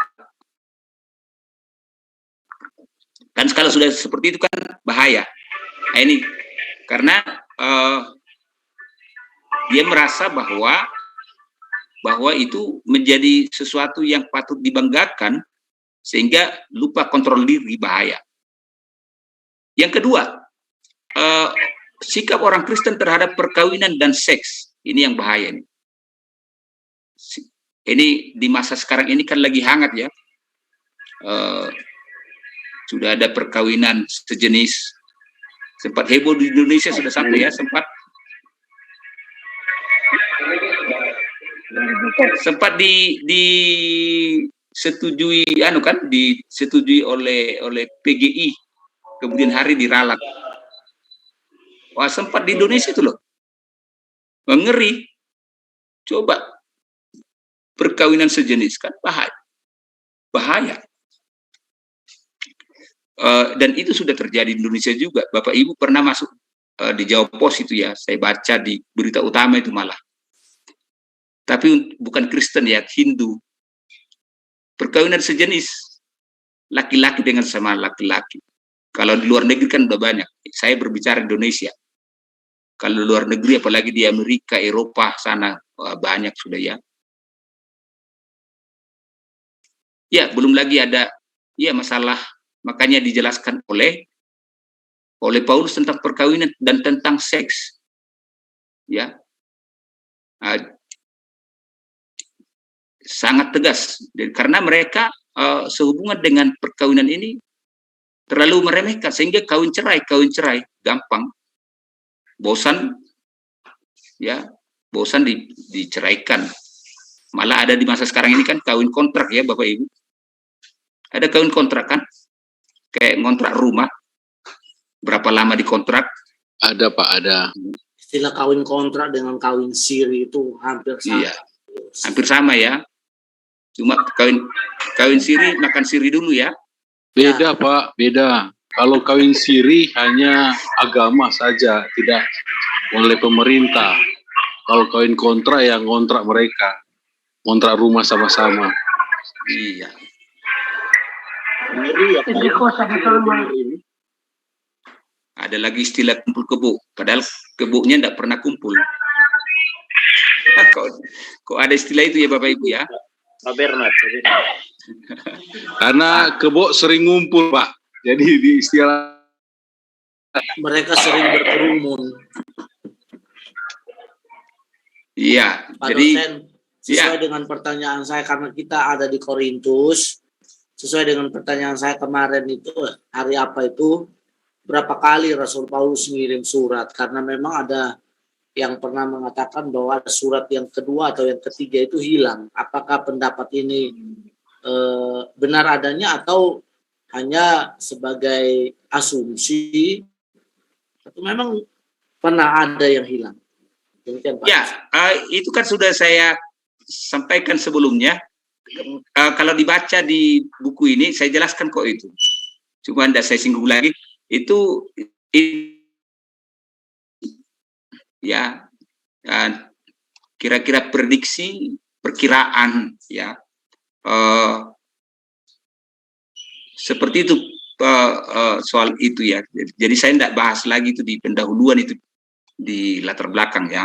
Kan kalau sudah seperti itu kan bahaya. Nah, ini karena dia merasa bahwa itu menjadi sesuatu yang patut dibanggakan, sehingga lupa kontrol diri, bahaya. Yang kedua, sikap orang Kristen terhadap perkawinan dan seks, ini yang bahaya nih. Ini di masa sekarang ini kan lagi hangat ya, sudah ada perkawinan sejenis, sempat heboh di Indonesia, sudah sampai ya, sempat disetujui, disetujui oleh PGI, kemudian hari diralat. Wah, sempat di Indonesia itu loh, ngeri. Coba perkawinan sejenis kan bahaya. Dan itu sudah terjadi di Indonesia juga. Bapak Ibu pernah masuk di Jawa Pos itu ya, saya baca di berita utama itu malah. Tapi bukan Kristen ya, Hindu. Perkawinan sejenis, laki-laki dengan sama laki-laki. Kalau di luar negeri kan udah banyak. Saya berbicara Indonesia. Kalau luar negeri, apalagi di Amerika, Eropa sana, banyak sudah ya. Ya, belum lagi ada masalah, makanya dijelaskan oleh Paulus tentang perkawinan dan tentang seks. Ya. Sangat tegas, karena mereka sehubungan dengan perkawinan ini terlalu meremehkan, sehingga kawin cerai gampang, bosan diceraikan. Malah ada di masa sekarang ini kan kawin kontrak ya Bapak Ibu, ada kawin kontrak kan, kayak ngontrak rumah, berapa lama dikontrak. Ada Pak, ada. Istilah kawin kontrak dengan kawin siri itu hampir sama. Iya, hampir sama ya. Cuma kawin siri, makan siri dulu ya. Beda Pak, beda. Kalau kawin siri hanya agama saja, tidak oleh pemerintah. Kalau kawin kontrak yang ngontrak mereka, ngontrak rumah sama-sama. Iya. Ngeri ya Pak. Di kosan sama. Ada lagi istilah kumpul kebo, padahal kebonya tidak pernah kumpul. Kok ada istilah itu ya Bapak Ibu ya? Pak Bernard. Karena kebo sering ngumpul Pak. Jadi di istilah Mereka sering berkerumun. Iya, Pak jadi dosen, sesuai dengan pertanyaan saya, karena kita ada di Korintus, sesuai dengan pertanyaan saya kemarin itu, hari apa itu, berapa kali Rasul Paulus mengirim surat, karena memang ada yang pernah mengatakan bahwa surat yang kedua atau yang ketiga itu hilang. Apakah pendapat ini benar adanya atau hanya sebagai asumsi, atau memang pernah ada yang hilang? Demikian, Pak. Ya, itu kan sudah saya sampaikan sebelumnya. Kalau dibaca di buku ini, saya jelaskan kok itu. Cuma tidak saya singgung lagi. Itu ya, kira-kira prediksi, perkiraan, ya, seperti itu soal itu ya. Jadi saya tidak bahas lagi itu di pendahuluan itu, di latar belakang ya.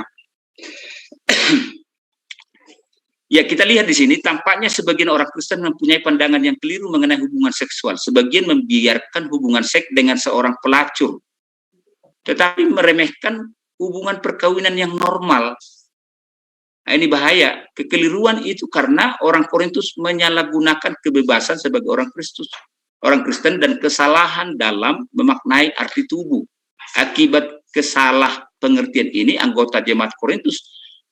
Ya, kita lihat di sini tampaknya sebagian orang Kristen mempunyai pandangan yang keliru mengenai hubungan seksual. Sebagian membiarkan hubungan seks dengan seorang pelacur, tetapi meremehkan hubungan perkawinan yang normal. Nah, ini bahaya. Kekeliruan itu karena orang Korintus menyalahgunakan kebebasan sebagai orang Kristen dan kesalahan dalam memaknai arti tubuh. Akibat kesalah pengertian ini, anggota jemaat Korintus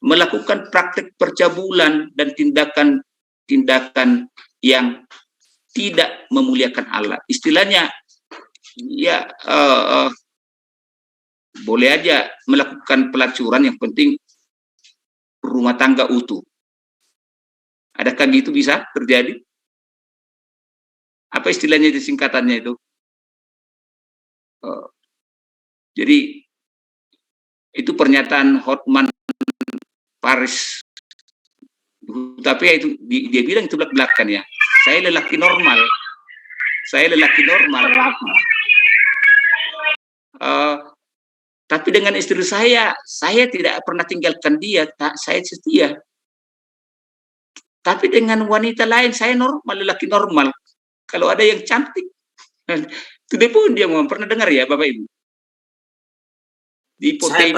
melakukan praktek percabulan dan tindakan yang tidak memuliakan Allah. Istilahnya, ya boleh aja melakukan pelacuran, yang penting rumah tangga utuh. Adakah gitu bisa terjadi? Apa istilahnya itu, singkatannya itu? Jadi itu pernyataan Hotman Paris, tapi ya itu dia bilang itu belak-belakan ya. Saya lelaki normal. Tapi dengan istri saya tidak pernah tinggalkan dia. Saya setia. Tapi dengan wanita lain saya normal, lelaki normal. Kalau ada yang cantik, itu dia pun dia mau pernah dengar ya Bapak Ibu? Saya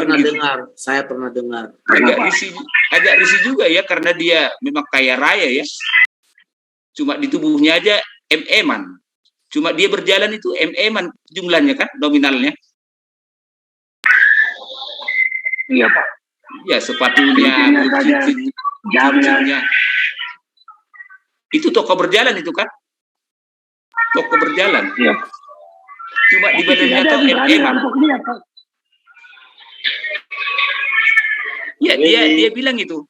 pernah dengar. Agak risih juga ya, karena dia memang kaya raya ya. Cuma di tubuhnya aja MM-an. Cuma dia berjalan itu MM-an jumlahnya kan, nominalnya. Iya Pak. Ya, sepatunya, cincinnya. Itu toko berjalan itu kan? Toko berjalan. Iya. Cuma di badannya atau MM-an. Ya, dia bilang itu.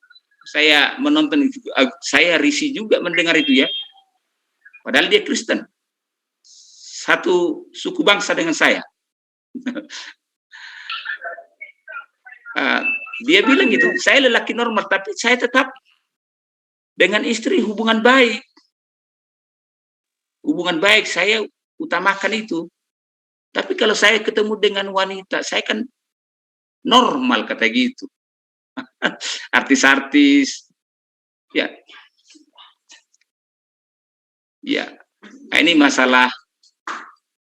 Saya menonton itu, saya risih juga mendengar itu ya. Padahal dia Kristen. Satu suku bangsa dengan saya. Dia bilang gitu, saya lelaki normal, tapi saya tetap dengan istri hubungan baik. Hubungan baik, saya utamakan itu. Tapi kalau saya ketemu dengan wanita, saya kan normal, kata gitu. Artis-artis, ya. Ya, nah, ini masalah,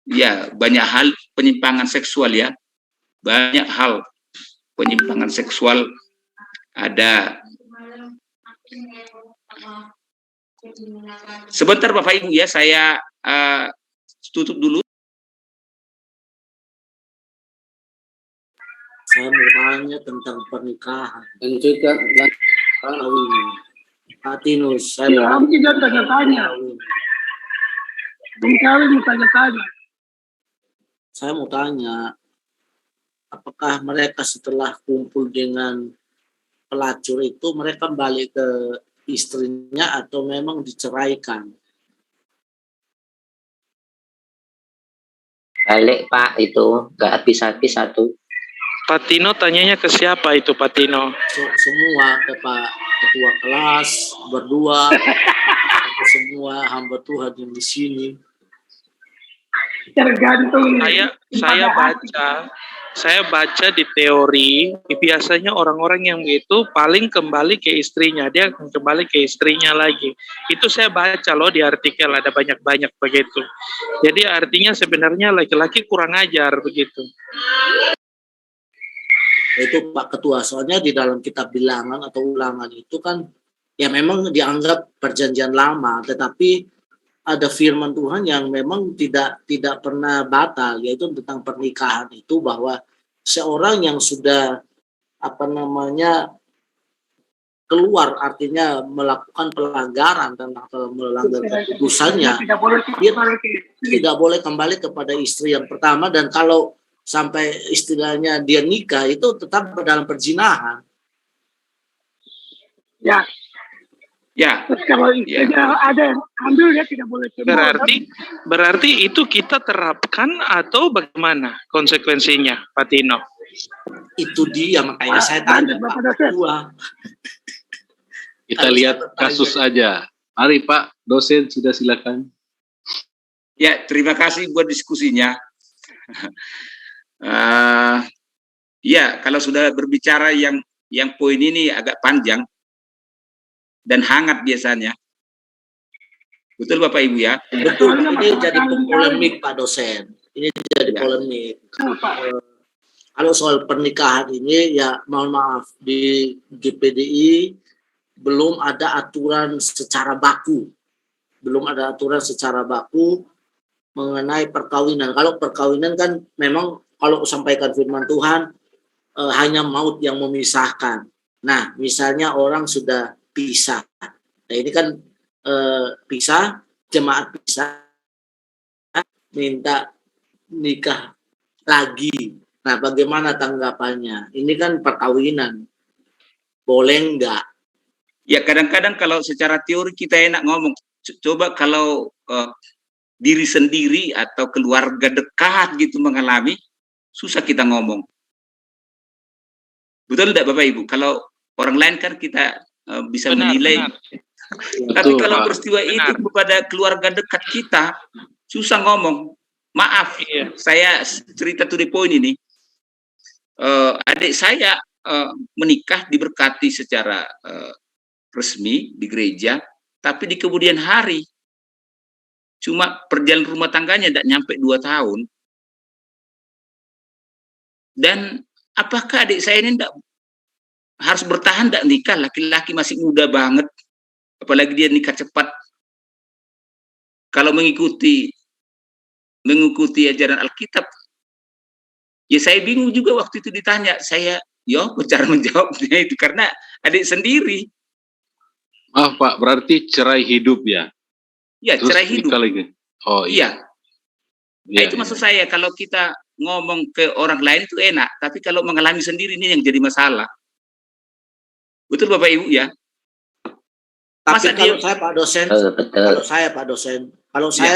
ya, banyak hal penyimpangan seksual ya. Banyak hal penyimpangan seksual ada. Sebentar Bapak Ibu ya, saya tutup dulu. Saya mau tanya tentang pernikahan. Dan juga Pak Tinus, saya tidak tanya-tanya. Saya mau tanya, apakah mereka setelah kumpul dengan pelacur itu mereka balik ke istrinya atau memang diceraikan? Balik Pak, itu nggak habis-habis satu. Pak Tino tanyanya ke siapa itu Pak Tino? Semua, ke Pak Ketua kelas, berdua, ke semua hamba Tuhan yang di sini. tergantung saya baca di teori biasanya orang-orang yang begitu paling kembali ke istrinya, dia akan kembali ke istrinya lagi. Itu saya baca loh di artikel, ada banyak-banyak begitu. Jadi artinya sebenarnya laki-laki kurang ajar begitu. Itu Pak Ketua, soalnya di dalam kitab bilangan atau ulangan itu kan ya memang dianggap perjanjian lama, tetapi ada firman Tuhan yang memang tidak pernah batal, yaitu tentang pernikahan itu, bahwa seorang yang sudah keluar, artinya melakukan pelanggaran dan melanggar keputusannya, dia tidak boleh kembali kepada istri yang pertama, dan kalau sampai istilahnya dia nikah itu tetap dalam perzinahan. Ya. Terus kalau istrinya ada yang ambil, dia tidak boleh terima. Berarti itu kita terapkan atau bagaimana konsekuensinya, Pak Tino? Itu dia, makanya saya tanya Pak Ketua. Kita lihat kasus aja. Mari Pak dosen, sudah silakan. Ya, terima kasih buat diskusinya. Ya, kalau sudah berbicara yang poin ini agak panjang dan hangat biasanya. Betul Bapak Ibu ya? Betul, ini jadi polemik Pak dosen. Ini jadi polemik. Kalau soal pernikahan ini, ya mohon maaf, di GPDI belum ada aturan secara baku. Belum ada aturan secara baku mengenai perkawinan. Kalau perkawinan kan memang kalau sampaikan firman Tuhan, hanya maut yang memisahkan. Nah, misalnya orang sudah pisah. Nah, ini kan pisah, jemaat pisah, minta nikah lagi. Nah, bagaimana tanggapannya? Ini kan perkawinan. Boleh enggak? Ya, kadang-kadang kalau secara teori kita enak ngomong. Coba kalau diri sendiri atau keluarga dekat gitu mengalami, susah kita ngomong. Betul tidak Bapak Ibu? Kalau orang lain kan kita bisa menilai. Tapi kalau peristiwa itu kepada keluarga dekat kita, susah ngomong. Maaf, saya cerita to the point ini. Adik saya menikah diberkati secara resmi di gereja, tapi di kemudian hari cuma perjalanan rumah tangganya tidak nyampe 2 tahun. Dan apakah adik saya ini tidak harus bertahan, tidak nikah? Laki-laki masih muda banget, apalagi dia nikah cepat. Kalau mengikuti ajaran Alkitab, ya saya bingung juga waktu itu ditanya. Saya, cara menjawabnya itu karena adik sendiri. Maaf Pak, berarti cerai hidup ya? Ya, cerai hidup. Oh iya. Nah, itu maksud saya, kalau kita ngomong ke orang lain itu enak, tapi kalau mengalami sendiri ini yang jadi masalah. Betul Bapak Ibu ya? Tapi kalau saya Pak dosen,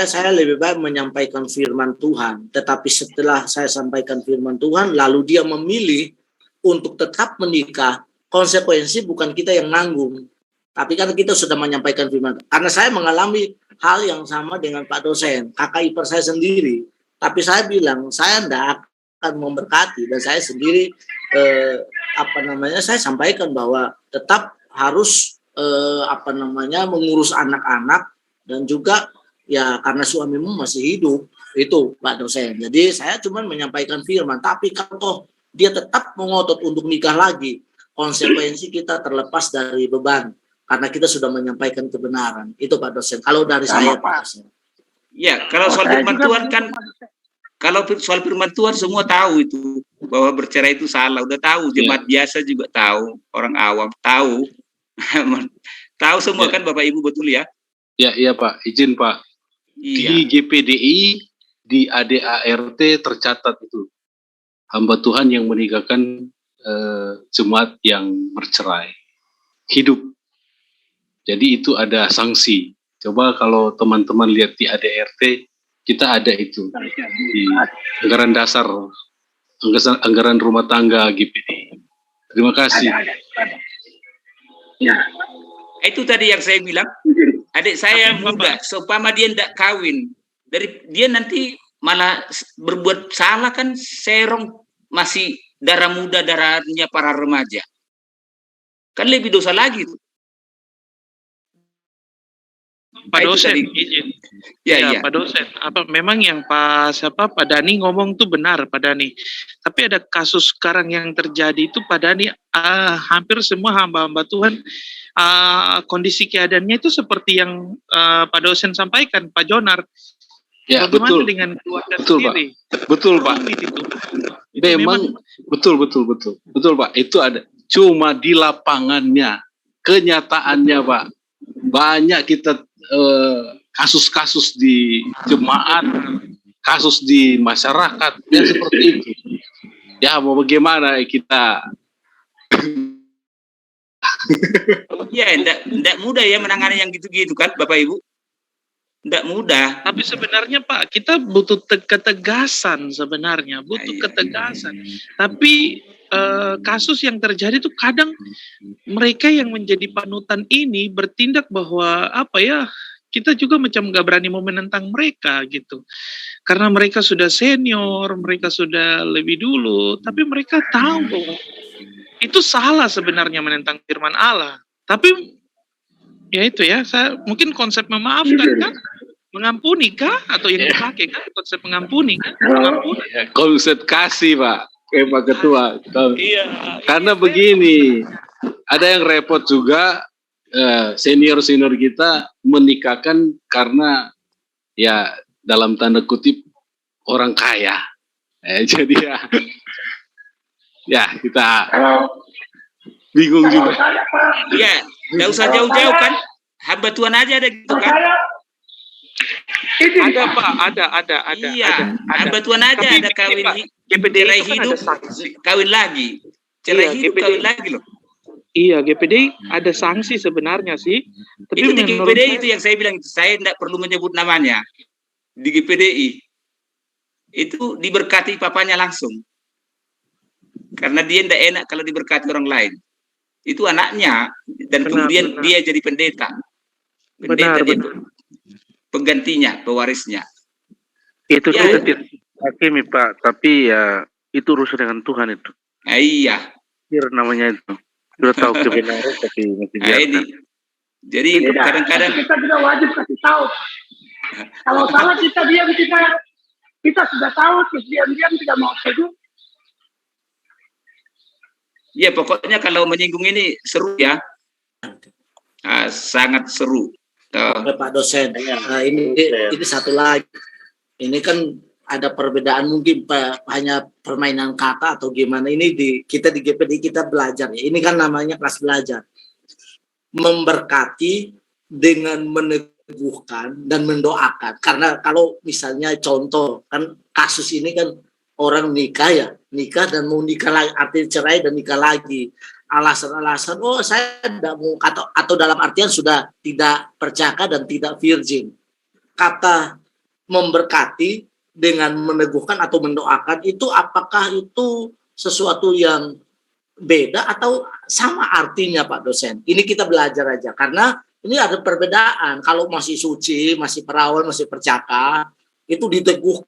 saya lebih baik menyampaikan firman Tuhan, tetapi setelah saya sampaikan firman Tuhan, lalu dia memilih untuk tetap menikah, konsekuensi bukan kita yang nanggung. Tapi kan kita sudah menyampaikan firman. Karena saya mengalami hal yang sama dengan Pak dosen, kakak ipar saya sendiri. Tapi saya bilang, saya tidak akan memberkati. Dan saya sendiri, saya sampaikan bahwa tetap harus, mengurus anak-anak. Dan juga, ya karena suamimu masih hidup. Itu Pak dosen. Jadi saya cuma menyampaikan firman. Tapi kalau dia tetap mengotot untuk nikah lagi, konsekuensi kita terlepas dari beban. Karena kita sudah menyampaikan kebenaran. Itu Pak dosen. Kalau dari saya Pak dosen. Ya, kalau soal firman Tuhan kan, kalau soal firman Tuhan semua tahu itu, bahwa bercerai itu salah. Udah tahu, jemaat biasa juga tahu, orang awam tahu. Tahu semua kan Bapak Ibu, betul ya? Iya Pak, izin Pak. Di GPDI, di ADART tercatat itu. Hamba Tuhan yang menikahkan jemaat yang bercerai. Hidup. Jadi itu ada sanksi. Coba kalau teman-teman lihat di ADART, kita ada itu. Di anggaran dasar, anggaran rumah tangga GPDI. Terima kasih. Ya. Itu tadi yang saya bilang, adik saya muda, seumpama dia tidak kawin, dia nanti malah berbuat salah kan, serong masih darah muda, darahnya para remaja. Kan lebih dosa lagi tuh. Pak Itu dosen, tadi. izin. Ya, Ya, ya. Pak dosen. Memang yang Pak Dani ngomong tuh benar, Pak Dani. Tapi ada kasus sekarang yang terjadi itu, Pak Dani, hampir semua hamba-hamba Tuhan kondisi keadaannya itu seperti yang Pak dosen sampaikan, Pak Jonar. Ya, Bagaimana betul. dengan keluarga Betul, Pak. sendiri? Betul, Pak. Rumit itu. Itu Memang betul, Pak. Itu ada. Cuma di lapangannya, kenyataannya, Pak, banyak kita kasus-kasus di jemaat, kasus di masyarakat, ya seperti itu. Ya, mau bagaimana kita? Ya, enggak mudah ya menangani yang gitu-gitu kan, Bapak Ibu. Enggak mudah. Tapi sebenarnya Pak, kita butuh ketegasan sebenarnya, butuh ketegasan. Tapi kasus yang terjadi itu kadang mereka yang menjadi panutan ini bertindak bahwa kita juga macam nggak berani mau menentang mereka gitu. Karena mereka sudah senior, mereka sudah lebih dulu, tapi mereka tahu bahwa itu salah sebenarnya menentang firman Allah. Tapi ya itu ya, saya mungkin konsep memaafkan kan, mengampuni kah, atau yang dipakai kan konsep mengampuni kan, mengampuni. Ya, konsep kasih, Pak, Pak Ketua. Iya. Karena begini, ada yang repot juga, senior-senior kita menikahkan karena ya dalam tanda kutip orang kaya. Jadi ya kita bingung juga. Iya, nggak usah jauh-jauh kan, hamba Tuhan aja ada gitu kan. Ada Pak, ada. Iya, hamba Tuhan aja Tapi ada kawin GPD cerai itu kan hidup, ada sanksi. kawin lagi, cerai Iya, hidup, GPD. kawin lagi loh. Iya, GPD ada sanksi sebenarnya sih. Tapi Itu di menurut GPDI saya- itu yang saya bilang, saya tidak perlu menyebut namanya. Di GPDI itu diberkati papanya langsung, karena dia tidak enak kalau diberkati orang lain. Itu anaknya, dan kemudian dia jadi pendeta. Pendeta dia penggantinya, pewarisnya. Itu Ya. kita tidak hakimi, Pak, tapi ya itu urusan dengan Tuhan itu. Iya. Namanya itu. Sudah tahu kebenaran tapi masih Nah, ini. biarkan. Jadi kadang-kadang kita tidak wajib kasih tahu. Kalau salah kita diam, kita sudah tahu, terus diam-diam tidak mau setuju. ya pokoknya kalau menyinggung ini seru ya. Sangat seru. Pak dosen, ini satu lagi. Ini kan ada perbedaan mungkin hanya permainan kata atau gimana. Ini kita di GPD kita belajar ya. Ini kan namanya kelas belajar. Memberkati dengan meneguhkan dan mendoakan. Karena kalau misalnya contoh kan kasus ini kan orang nikah dan mau nikah lagi, artinya cerai dan nikah lagi. Alasan-alasan, saya tidak mau, atau dalam artian sudah tidak percaka dan tidak virgin. Kata memberkati dengan meneguhkan atau mendoakan itu apakah itu sesuatu yang beda atau sama artinya Pak dosen? Ini kita belajar aja karena ini ada perbedaan. Kalau masih suci, masih perawan, masih percaka, itu diteguh,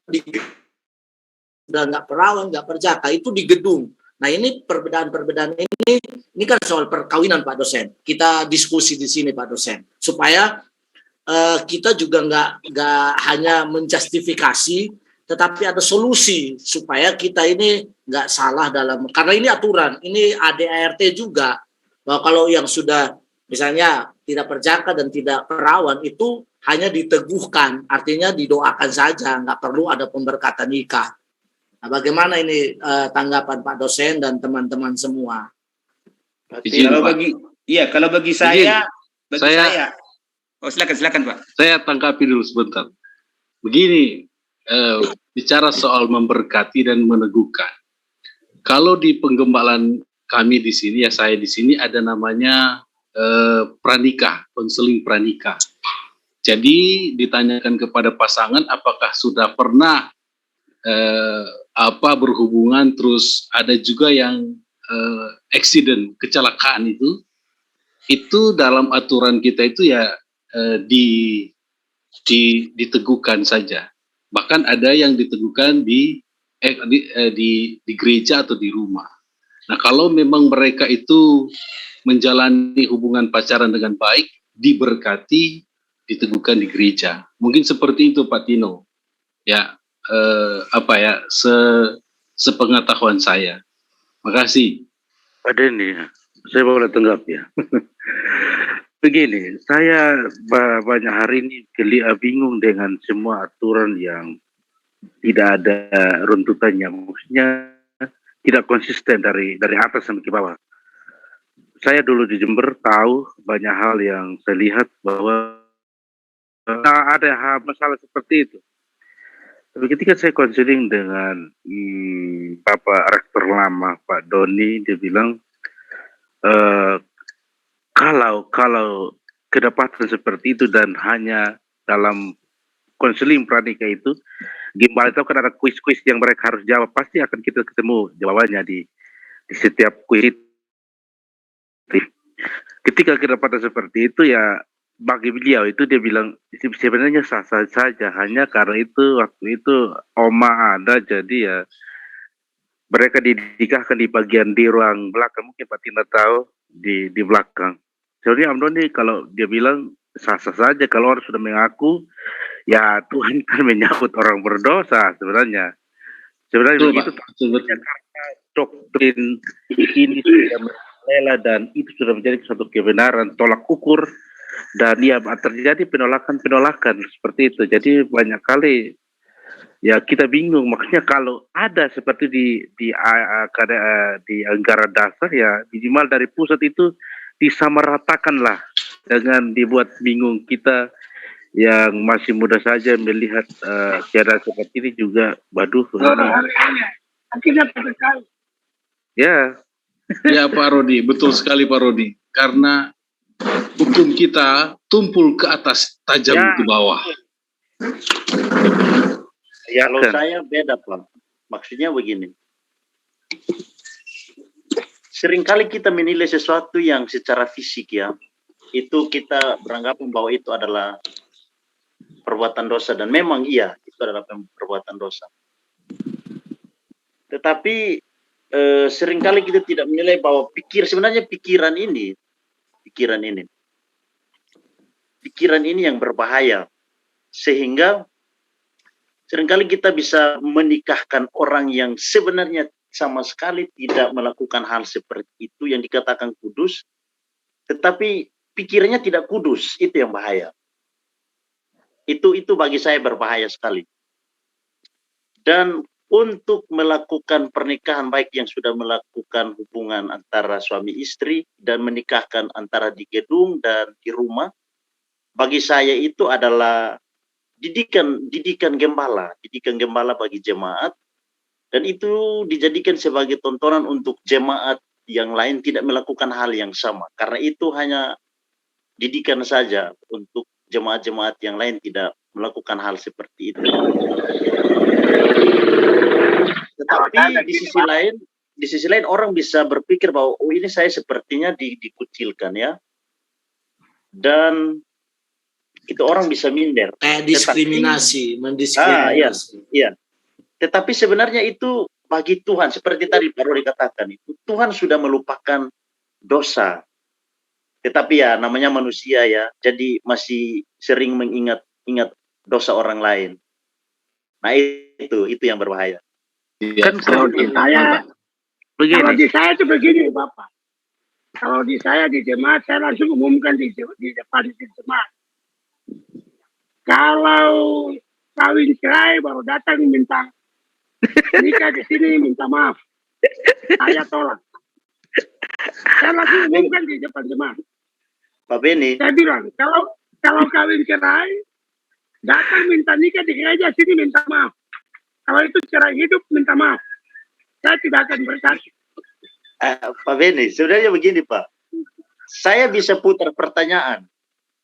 udah nggak perawan, nggak percaka, itu di gedung. Nah ini perbedaan-perbedaan ini kan soal perkawinan Pak dosen. Kita diskusi di sini Pak dosen supaya kita juga nggak hanya menjustifikasi, tetapi ada solusi supaya kita ini nggak salah dalam, karena ini aturan, ini ADART juga bahwa kalau yang sudah misalnya tidak perjaka dan tidak perawan itu hanya diteguhkan, artinya didoakan saja, nggak perlu ada pemberkatan nikah. Nah, bagaimana ini tanggapan Pak dosen dan teman-teman semua? Kalau bagi saya, silakan Pak. Saya tanggapi dulu sebentar. Begini, bicara soal memberkati dan meneguhkan. Kalau di penggembalaan kami di sini, ya saya di sini ada namanya pranikah, konseling pranikah. Jadi ditanyakan kepada pasangan apakah sudah pernah berhubungan, terus ada juga yang accident, kecelakaan itu dalam aturan kita itu ya diteguhkan saja. Bahkan ada yang diteguhkan di gereja atau di rumah. Nah, kalau memang mereka itu menjalani hubungan pacaran dengan baik, diberkati, diteguhkan di gereja. Mungkin seperti itu Pak Tino. Ya, sepengetahuan saya. Makasih. Pak Denny, saya boleh tanggap ya. Begini, saya banyak hari ini bingung dengan semua aturan yang tidak ada runtutannya. Maksudnya tidak konsisten dari atas sampai ke bawah. Saya dulu di Jember tahu banyak hal yang saya lihat bahwa ada masalah seperti itu. Tapi ketika saya konseling dengan Bapak Rektor lama Pak Doni, dia bilang kalau kedapatan seperti itu dan hanya dalam konseling pranikah itu, gembala itu kan ada kuis-kuis yang mereka harus jawab, pasti akan kita ketemu jawabannya di setiap kuis. Ketika kedapatan seperti itu ya bagi beliau itu dia bilang sebenarnya sah-sah saja, hanya karena itu waktu itu Oma ada, jadi ya mereka dinikahkan di bagian di ruang belakang, mungkin Pak Tina tahu di belakang. Sebenarnya Om Doni kalau dia bilang sah-sah saja kalau orang sudah mengaku, ya Tuhan kan menyambut orang berdosa sebenarnya. Sebenarnya begitu, karena doktrin ini sudah rela dan itu sudah menjadi suatu kebenaran, tolak ukur, dan ya terjadi penolakan seperti itu. Jadi banyak kali ya kita bingung, makanya kalau ada seperti di anggaran dasar ya minimal dari pusat itu disamaratakanlah, jangan dibuat bingung. Kita yang masih muda saja melihat cara seperti ini juga, waduh. Akhirnya terkait. Ya. Ya Pak Rodi, betul sekali Pak Rodi. Karena hukum kita tumpul ke atas, tajam ke bawah. Ya, kalau saya beda Pak. Maksudnya begini. Seringkali kita menilai sesuatu yang secara fisik ya, itu kita beranggapan bahwa itu adalah perbuatan dosa, dan memang iya itu adalah perbuatan dosa. Tetapi seringkali kita tidak menilai bahwa sebenarnya pikiran ini yang berbahaya, sehingga seringkali kita bisa menikahkan orang yang sebenarnya sama sekali tidak melakukan hal seperti itu yang dikatakan kudus, tetapi pikirannya tidak kudus. Itu yang bahaya. Itu bagi saya berbahaya sekali. Dan untuk melakukan pernikahan, baik yang sudah melakukan hubungan antara suami istri dan menikahkan antara di gedung dan di rumah, bagi saya itu adalah didikan gembala bagi jemaat, dan itu dijadikan sebagai tontonan untuk jemaat yang lain tidak melakukan hal yang sama, karena itu hanya didikan saja untuk jemaat-jemaat yang lain tidak melakukan hal seperti itu. Tetapi di sisi lain orang bisa berpikir bahwa oh ini saya sepertinya dikucilkan ya, dan itu orang bisa minder. Diskriminasi, mendiskriminasi. Iya. Tetapi sebenarnya itu bagi Tuhan, seperti tadi Pak Rodi katakan, itu Tuhan sudah melupakan dosa. Tetapi ya namanya manusia ya, jadi masih sering mengingat dosa orang lain. Nah itu yang berbahaya. Kan kalau di saya itu begini Bapak. Kalau di saya di jemaat, saya langsung umumkan di depan di jemaat. Kalau kawin cerai baru datang minta nikah di sini minta maaf, saya tolak. Saya langsung umumkan di depan jemaat. Pak Beni. Saya bilang kalau kawin cerai datang minta nikah di gereja sini minta maaf. Kalau itu cerai hidup minta maaf. Saya tidak akan berkata. Pak Beni, sebenarnya begini Pak. Saya bisa putar pertanyaan.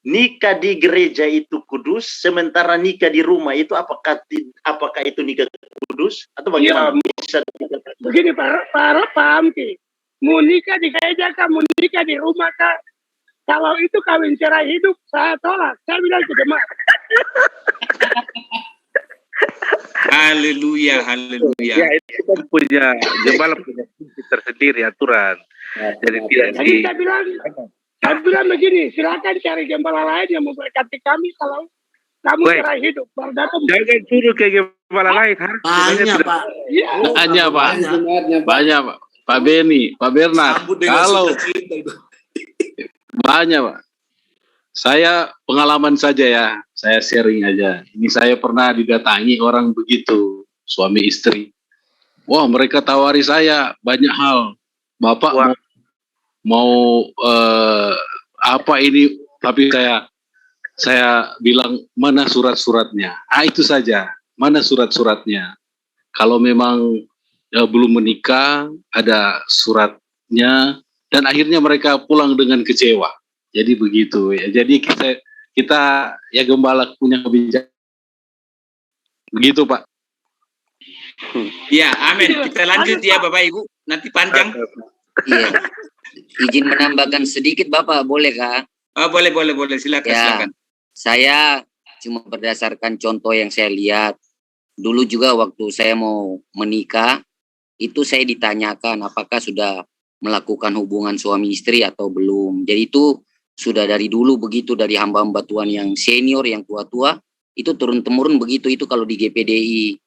Nikah di gereja itu kudus, sementara nikah di rumah itu apakah itu nikah kudus atau bagaimana? Ya, begini Pak Amki. Mau nikah di gereja kah, mau nikah di rumah kah? Kalau itu kawin cerai hidup, saya tolak. Saya bilang ke jemaat. Haleluya, haleluya. Ya itu kan punya gembala punya fungsi tersendiri aturan. Jadi tidak Jadi saya bilang begini, silakan cari gembala lain yang memberkati kami kalau kamu Baik. cerai hidup. Baru datang. Jangan suruh ke gembala lain. Banyak, Pak. Iya. Banyak, Pak. Banyak, Pak. Pak Beni, Pak Bernard. Sambut dengan Kalau sukacita itu. banyak, Pak. Saya pengalaman saja ya, saya sharing aja. Ini saya pernah didatangi orang begitu, suami istri. Wah, mereka tawari saya banyak hal. Bapak mau apa ini? Tapi saya bilang mana surat-suratnya? Itu saja. Mana surat-suratnya? Kalau memang belum menikah, ada suratnya, dan akhirnya mereka pulang dengan kecewa. Jadi begitu ya. Jadi kita ya gembala punya kebijakan. Begitu, Pak. Ya, amin. Kita lanjut ya Bapak Ibu. Nanti panjang. Iya. Izin menambahkan sedikit Bapak, boleh kah? Boleh. Silakan, Ya, silakan. saya cuma berdasarkan contoh yang saya lihat. Dulu juga waktu saya mau menikah, itu saya ditanyakan apakah sudah melakukan hubungan suami istri atau belum. Jadi itu sudah dari dulu begitu, dari hamba-hamba Tuhan yang senior, yang tua-tua, itu turun-temurun begitu, itu kalau di GPDI.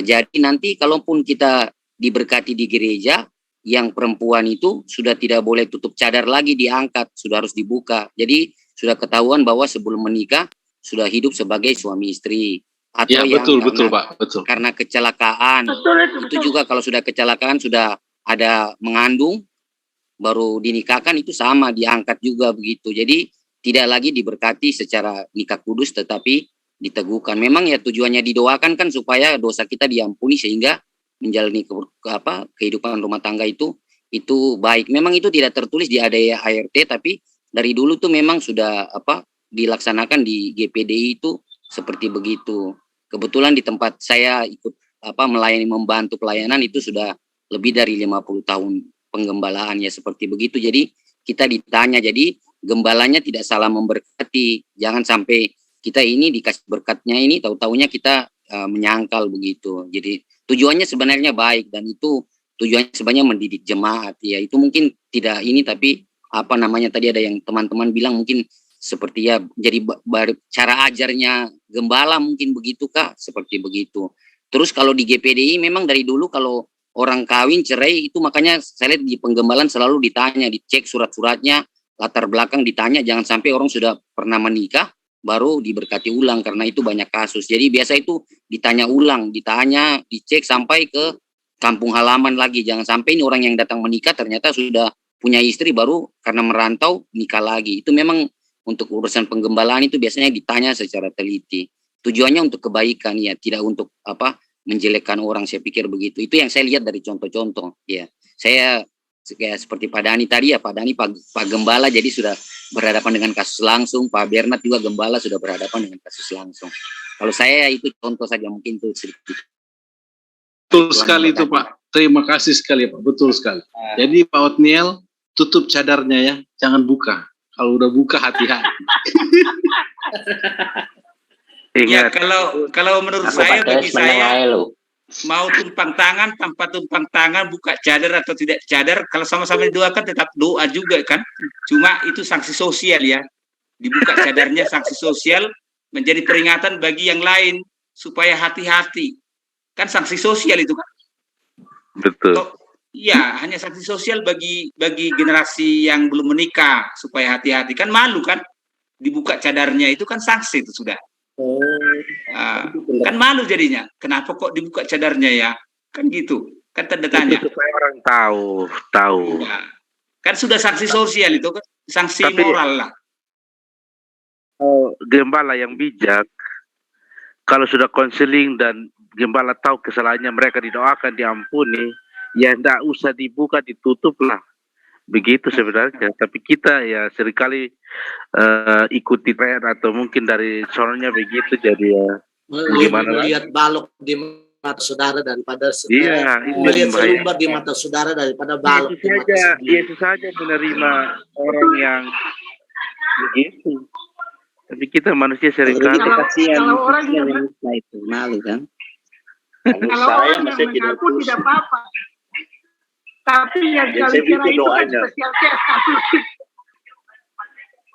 Jadi nanti kalaupun kita diberkati di gereja, yang perempuan itu sudah tidak boleh tutup cadar lagi, diangkat, sudah harus dibuka. Jadi sudah ketahuan bahwa sebelum menikah sudah hidup sebagai suami istri. Atau Ya, yang betul, Pak. Betul. Karena kecelakaan, itu juga kalau sudah kecelakaan, sudah ada mengandung, baru dinikahkan, itu sama, diangkat juga begitu. Jadi tidak lagi diberkati secara nikah kudus, tetapi diteguhkan. Memang ya tujuannya didoakan kan supaya dosa kita diampuni sehingga menjalani kehidupan rumah tangga itu baik. Memang itu tidak tertulis di ADART, tapi dari dulu tuh memang sudah dilaksanakan di GPDI itu seperti begitu. Kebetulan di tempat saya ikut melayani, membantu pelayanan itu sudah lebih dari 50 tahun penggembalaan ya, seperti begitu. Jadi kita ditanya, jadi gembalanya tidak salah memberkati. Jangan sampai kita ini dikasih berkatnya ini, tahu-taunya kita menyangkal begitu. Jadi tujuannya sebenarnya baik, dan itu tujuannya sebenarnya mendidik jemaat ya. Itu mungkin tidak ini, tapi tadi ada yang teman-teman bilang mungkin seperti ya, jadi cara ajarnya gembala mungkin begitu Kak, seperti begitu. Terus kalau di GPDI memang dari dulu kalau orang kawin cerai itu, makanya saya lihat di penggembalaan selalu ditanya, dicek surat-suratnya, latar belakang ditanya, jangan sampai orang sudah pernah menikah baru diberkati ulang, karena itu banyak kasus. Jadi biasa itu ditanya ulang, dicek sampai ke kampung halaman lagi. Jangan sampai ini orang yang datang menikah ternyata sudah punya istri, baru karena merantau nikah lagi. Itu memang untuk urusan penggembalaan itu biasanya ditanya secara teliti. Tujuannya untuk kebaikan ya, tidak untuk menjelekkan orang, saya pikir begitu. Itu yang saya lihat dari contoh-contoh ya. Saya kayak seperti Pak Dani tadi ya, Pak Dani Pak Gembala jadi sudah berhadapan dengan kasus langsung, Pak Bernard juga Gembala sudah berhadapan dengan kasus langsung. Kalau saya itu contoh saja, mungkin itu sedikit. Betul sekali itu Pak. Terima kasih sekali Pak, betul sekali. Jadi Pak Otniel, tutup cadarnya ya, jangan buka. Kalau udah buka hati-hati. Ya, kalau menurut saya, bagi saya, mau tumpang tangan, tanpa tumpang tangan, buka cadar atau tidak cadar, kalau sama-sama didoakan tetap doa juga kan. Cuma itu sanksi sosial ya. Dibuka cadarnya sanksi sosial, menjadi peringatan bagi yang lain supaya hati-hati. Kan sanksi sosial itu kan. Betul. Iya, hanya sanksi sosial bagi generasi yang belum menikah supaya hati-hati. Kan malu kan, dibuka cadarnya itu kan sanksi itu sudah. Kan malu jadinya. Kenapa kok dibuka cadarnya ya? Kan gitu. Kan tanda tanya. Supaya orang tahu. Ya. Kan sudah sanksi sosial itu kan, sanksi moral lah. Gembala yang bijak, kalau sudah konseling dan gembala tahu kesalahannya, mereka didoakan, diampuni, ya tidak usah dibuka, ditutup lah. Begitu sebenarnya. Tapi kita ya seringkali ikuti tren atau mungkin dari soalnya begitu, jadi ya gimana melihat balok di mata saudara daripada melihat selumbar di mata saudara daripada balok di mata saudara. Itu saja menerima orang yang begitu. Tapi kita manusia seringkali kalau orang yang itu malu kan. Kalau saya orang masih yang tidak mengaku tidak apa-apa. Tapi yang Dan saya kira butuh itu kan doanya. spesial case kasus.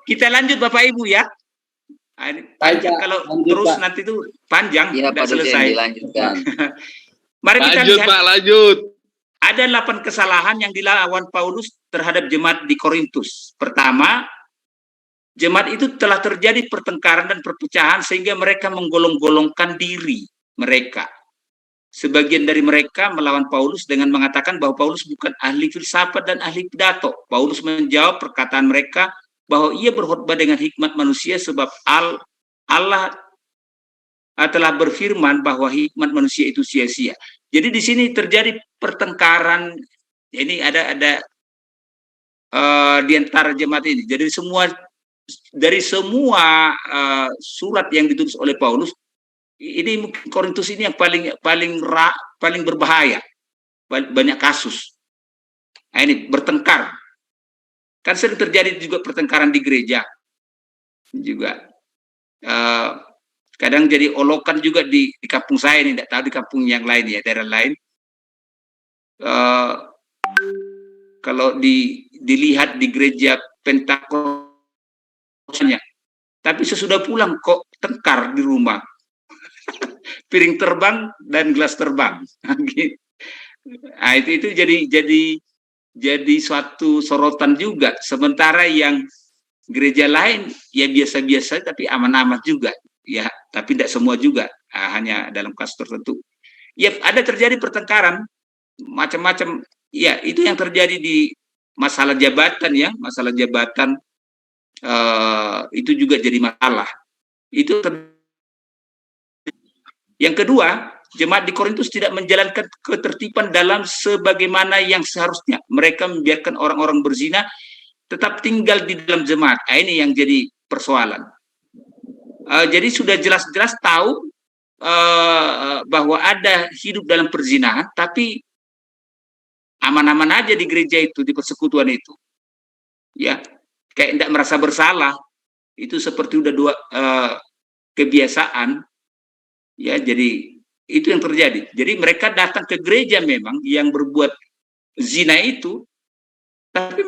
Kita lanjut Bapak Ibu ya. Ah, ini panjang, kalau lanjut, terus Pak. nanti itu panjang, Iya tidak Pak Dosen, selesai. dilanjutkan. Mari kita Lanjut lihat. Pak, lanjut. Ada 8 kesalahan yang dilawan Paulus terhadap jemaat di Korintus. Pertama, jemaat itu telah terjadi pertengkaran dan perpecahan sehingga mereka menggolong-golongkan diri mereka. Sebagian dari mereka melawan Paulus dengan mengatakan bahwa Paulus bukan ahli filsafat dan ahli pidato. Paulus menjawab perkataan mereka bahwa ia berkhotbah dengan hikmat manusia sebab Allah telah berfirman bahwa hikmat manusia itu sia-sia. Jadi di sini terjadi pertengkaran. Ini ada di antara jemaat ini. Jadi dari semua surat yang ditulis oleh Paulus, ini mungkin Korintus ini yang paling berbahaya, banyak kasus. Nah, ini bertengkar. Kan sering terjadi juga pertengkaran di gereja juga. Kadang jadi olokan juga di kampung saya ini, tidak tahu di kampung yang lain ya, daerah lain. Kalau dilihat di gereja Pentakosnya, tapi sesudah pulang kok tengkar di rumah. Piring terbang dan gelas terbang. Nah, itu jadi suatu sorotan juga. Sementara yang gereja lain ya biasa-biasa tapi aman-aman juga. Ya, tapi tidak semua juga, hanya dalam kasus tertentu. Ya, ada terjadi pertengkaran macam-macam. Ya, itu yang terjadi di masalah jabatan ya, masalah jabatan itu juga jadi masalah. Itu yang kedua, jemaat di Korintus tidak menjalankan ketertiban dalam sebagaimana yang seharusnya. Mereka membiarkan orang-orang berzina tetap tinggal di dalam jemaat. Nah, ini yang jadi persoalan. Jadi sudah jelas-jelas tahu bahwa ada hidup dalam perzinahan, tapi aman-aman aja di gereja itu, di persekutuan itu. Ya, kayak tidak merasa bersalah. Itu seperti udah kebiasaan. Ya, jadi itu yang terjadi. Jadi mereka datang ke gereja memang yang berbuat zina itu, tapi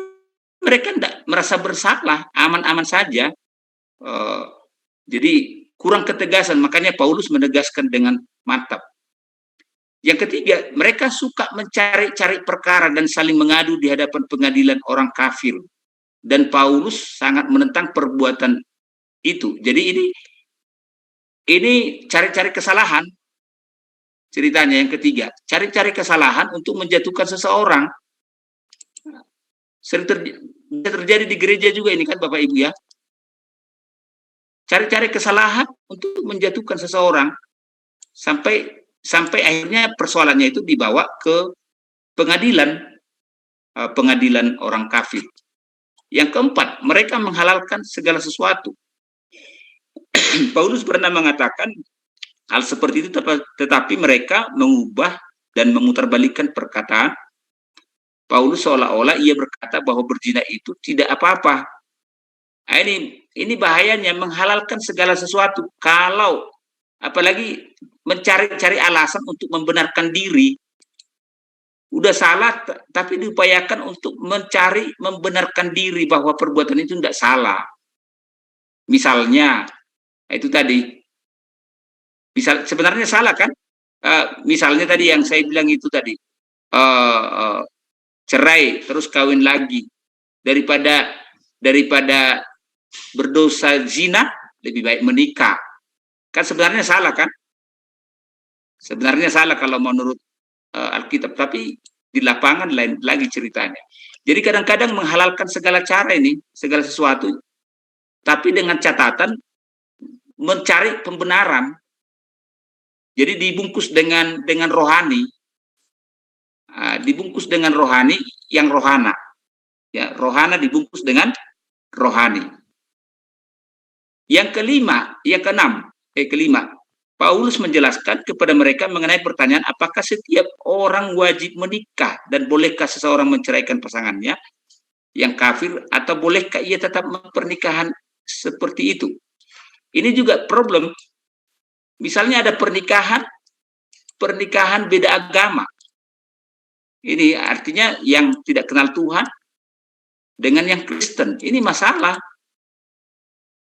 mereka tidak merasa bersalah, aman-aman saja. Jadi kurang ketegasan, makanya Paulus menegaskan dengan mantap. Yang ketiga, mereka suka mencari-cari perkara dan saling mengadu di hadapan pengadilan orang kafir. Dan Paulus sangat menentang perbuatan itu. Jadi ini cari-cari kesalahan. Ceritanya yang ketiga, cari-cari kesalahan untuk menjatuhkan seseorang. Sering terjadi di gereja juga ini kan Bapak Ibu ya. Cari-cari kesalahan untuk menjatuhkan seseorang sampai akhirnya persoalannya itu dibawa ke pengadilan orang kafir. Yang keempat, mereka menghalalkan segala sesuatu. Paulus pernah mengatakan hal seperti itu, tetapi mereka mengubah dan memutarbalikkan perkataan Paulus seolah-olah ia berkata bahwa berzina itu tidak apa-apa. Nah, ini bahayanya menghalalkan segala sesuatu. Kalau apalagi mencari-cari alasan untuk membenarkan diri, udah salah tapi diupayakan untuk membenarkan diri bahwa perbuatan itu tidak salah. Misalnya itu tadi, sebenarnya salah kan? Misalnya tadi yang saya bilang itu tadi, cerai terus kawin lagi, daripada berdosa zina lebih baik menikah. Kan sebenarnya salah kan? Sebenarnya salah kalau menurut Alkitab, tapi di lapangan lain lagi ceritanya. Jadi kadang-kadang menghalalkan segala cara ini, segala sesuatu, tapi dengan catatan mencari pembenaran. Jadi dibungkus dengan rohani, dibungkus dengan rohani yang rohana. Ya, rohana dibungkus dengan rohani. Yang kelima, Paulus menjelaskan kepada mereka mengenai pertanyaan apakah setiap orang wajib menikah dan bolehkah seseorang menceraikan pasangannya yang kafir atau bolehkah ia tetap pernikahan seperti itu. Ini juga problem. Misalnya ada pernikahan pernikahan beda agama. Ini artinya yang tidak kenal Tuhan dengan yang Kristen. Ini masalah.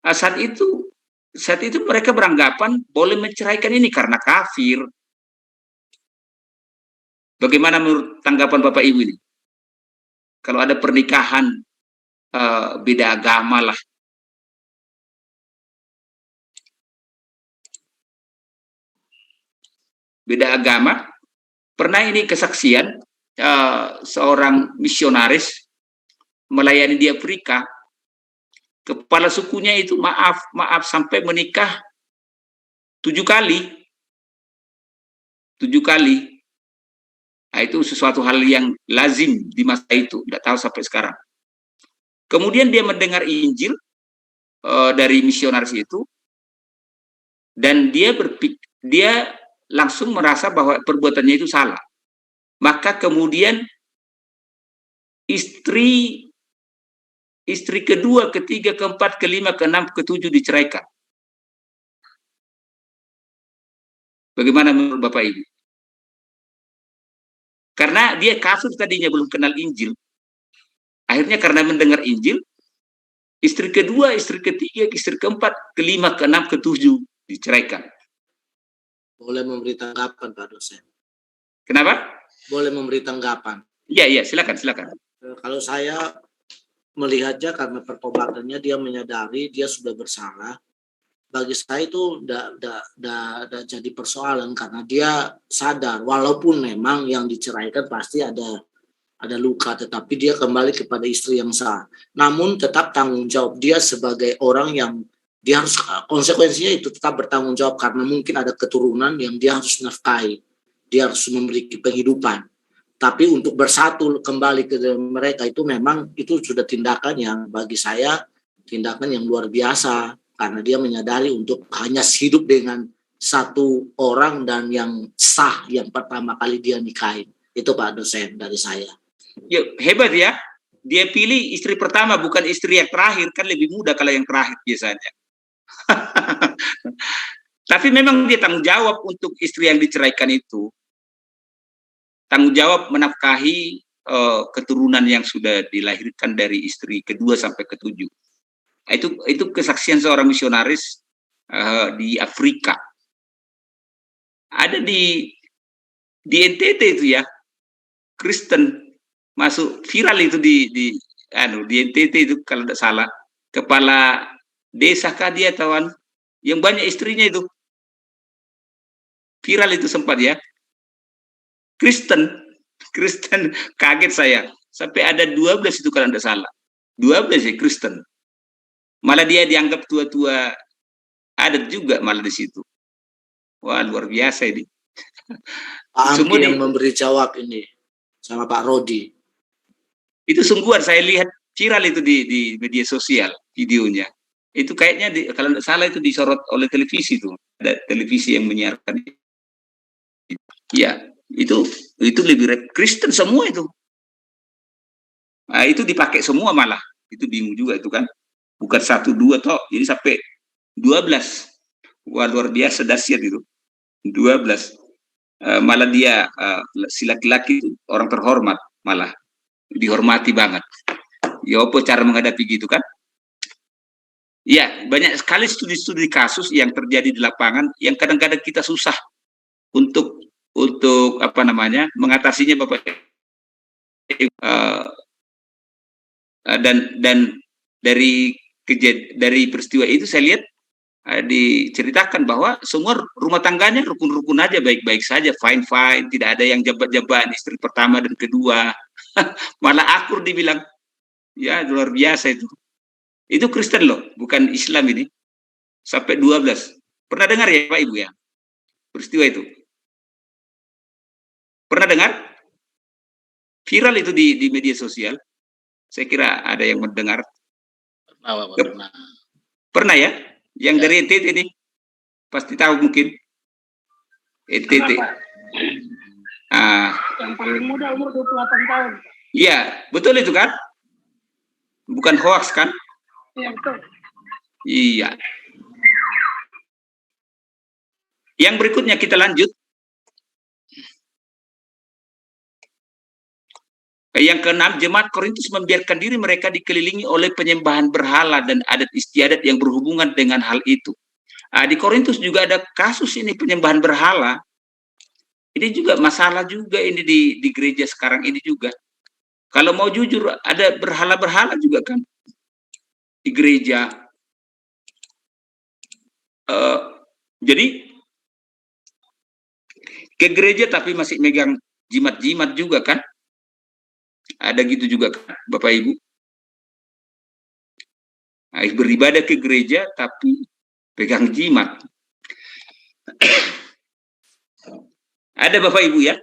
Saat itu mereka beranggapan boleh menceraikan ini karena kafir. Bagaimana menurut tanggapan Bapak Ibu ini? Kalau ada pernikahan beda agama lah. Beda agama. Pernah ini kesaksian seorang misionaris melayani di Afrika. Kepala sukunya itu maaf sampai menikah 7 kali. 7 kali. Nah, itu sesuatu hal yang lazim di masa itu, tidak tahu sampai sekarang. Kemudian dia mendengar Injil dari misionaris itu, dan dia langsung merasa bahwa perbuatannya itu salah. Maka kemudian istri kedua, ketiga, keempat, kelima, keenam, ketujuh diceraikan. Bagaimana menurut Bapak Ibu? Karena dia kafir tadinya, belum kenal Injil. Akhirnya karena mendengar Injil, istri kedua, istri ketiga, istri keempat, kelima, keenam, ketujuh diceraikan. Boleh memberi tanggapan, Pak dosen? Kenapa? Boleh memberi tanggapan. Iya, silakan. Kalau saya melihatnya karena pertobatannya, dia menyadari dia sudah bersalah. Bagi saya itu tidak jadi persoalan karena dia sadar walaupun memang yang diceraikan pasti ada luka, tetapi dia kembali kepada istri yang sah. Namun tetap tanggung jawab dia sebagai orang yang dia harus, konsekuensinya itu tetap bertanggung jawab karena mungkin ada keturunan yang dia harus nafkahi, dia harus memiliki penghidupan. Tapi untuk bersatu kembali ke mereka itu memang itu sudah tindakan yang bagi saya tindakan yang luar biasa. Karena dia menyadari untuk hanya hidup dengan satu orang dan yang sah yang pertama kali dia nikahin. Itu Pak dosen dari saya. Ya, hebat ya. Dia pilih istri pertama bukan istri yang terakhir. Kan lebih mudah kalau yang terakhir biasanya. Tapi memang dia tanggung jawab untuk istri yang diceraikan itu. Tanggung jawab menafkahi keturunan yang sudah dilahirkan dari istri kedua sampai ketujuh. Itu kesaksian seorang misionaris di Afrika. Ada di NTT itu ya, Kristen masuk viral itu di NTT itu kalau tidak salah, kepala desa kah dia tawan yang banyak istrinya itu. Viral itu sempat ya. Kristen kaget saya. Sampai ada 12 itu kalau tidak salah. 12 ya Kristen. Malah dia dianggap tua-tua adat juga malah di situ. Wah, luar biasa ini. Pak Angki yang memberi jawab ini sama Pak Rodi. Itu sungguhan, saya lihat viral itu di media sosial videonya. Itu kayaknya kalau tidak salah itu disorot oleh televisi tuh. Ada televisi yang menyiarkan. Ya, itu lebih Kristen semua itu. Nah, itu dipakai semua malah. Itu bingung juga itu kan. Bukan 1, 2 toh, jadi sampai 12. Wah, luar biasa dahsyat itu. 12. Malah dia si laki-laki itu orang terhormat, malah dihormati banget. Ya apa cara menghadapi gitu kan? Ya, banyak sekali studi-studi kasus yang terjadi di lapangan yang kadang-kadang kita susah untuk apa namanya mengatasinya, Bapak. Dan dari peristiwa itu saya lihat diceritakan bahwa semua rumah tangganya rukun-rukun aja, baik-baik saja, fine, tidak ada yang jabat-jabat istri pertama dan kedua. Malah akur dibilang. Ya, luar biasa itu. Itu Kristen loh, bukan Islam ini. Sampai 12. Pernah dengar ya Pak Ibu ya? Peristiwa itu. Pernah dengar? Viral itu di media sosial. Saya kira ada yang mendengar. Pernah ya? Yang dari NTT ini pasti tahu mungkin. NTT. Yang paling muda umur 28 tahun. Iya, betul itu kan? Bukan hoax kan? Iya, betul. Iya. Yang berikutnya kita lanjut. Yang keenam, jemaat Korintus membiarkan diri mereka dikelilingi oleh penyembahan berhala dan adat istiadat yang berhubungan dengan hal itu. Di Korintus juga ada kasus ini penyembahan berhala. Ini juga masalah juga ini di gereja sekarang ini juga. Kalau mau jujur, ada berhala-berhala juga kan di gereja. Jadi ke gereja tapi masih megang jimat-jimat juga kan? Ada gitu juga kan, Bapak Ibu? Beribadah ke gereja tapi pegang jimat. Ada Bapak Ibu ya?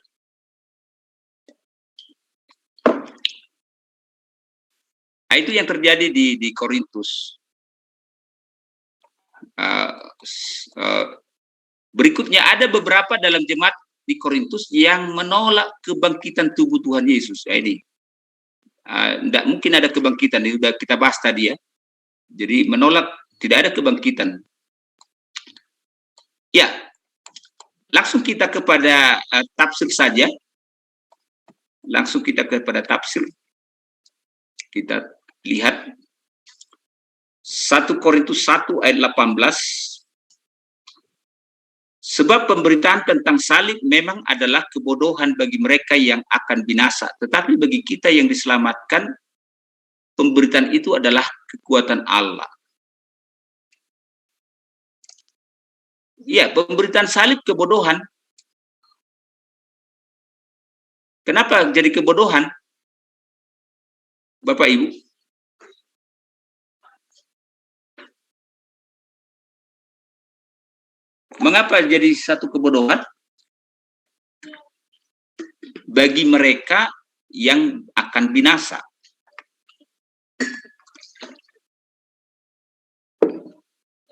Itu yang terjadi di Korintus. Berikutnya ada beberapa dalam jemaat di Korintus yang menolak kebangkitan tubuh Tuhan Yesus. Ini tidak mungkin ada kebangkitan, ini sudah kita bahas tadi ya. Jadi menolak, tidak ada kebangkitan. Ya, langsung kita kepada tafsir saja. Langsung kita kepada tafsir. Kita lihat 1 Korintus 1 ayat 18. Sebab pemberitaan tentang salib memang adalah kebodohan bagi mereka yang akan binasa. Tetapi bagi kita yang diselamatkan, pemberitaan itu adalah kekuatan Allah. Ya, pemberitaan salib kebodohan. Kenapa jadi kebodohan? Bapak Ibu. Mengapa jadi satu kebodohan? Bagi mereka yang akan binasa.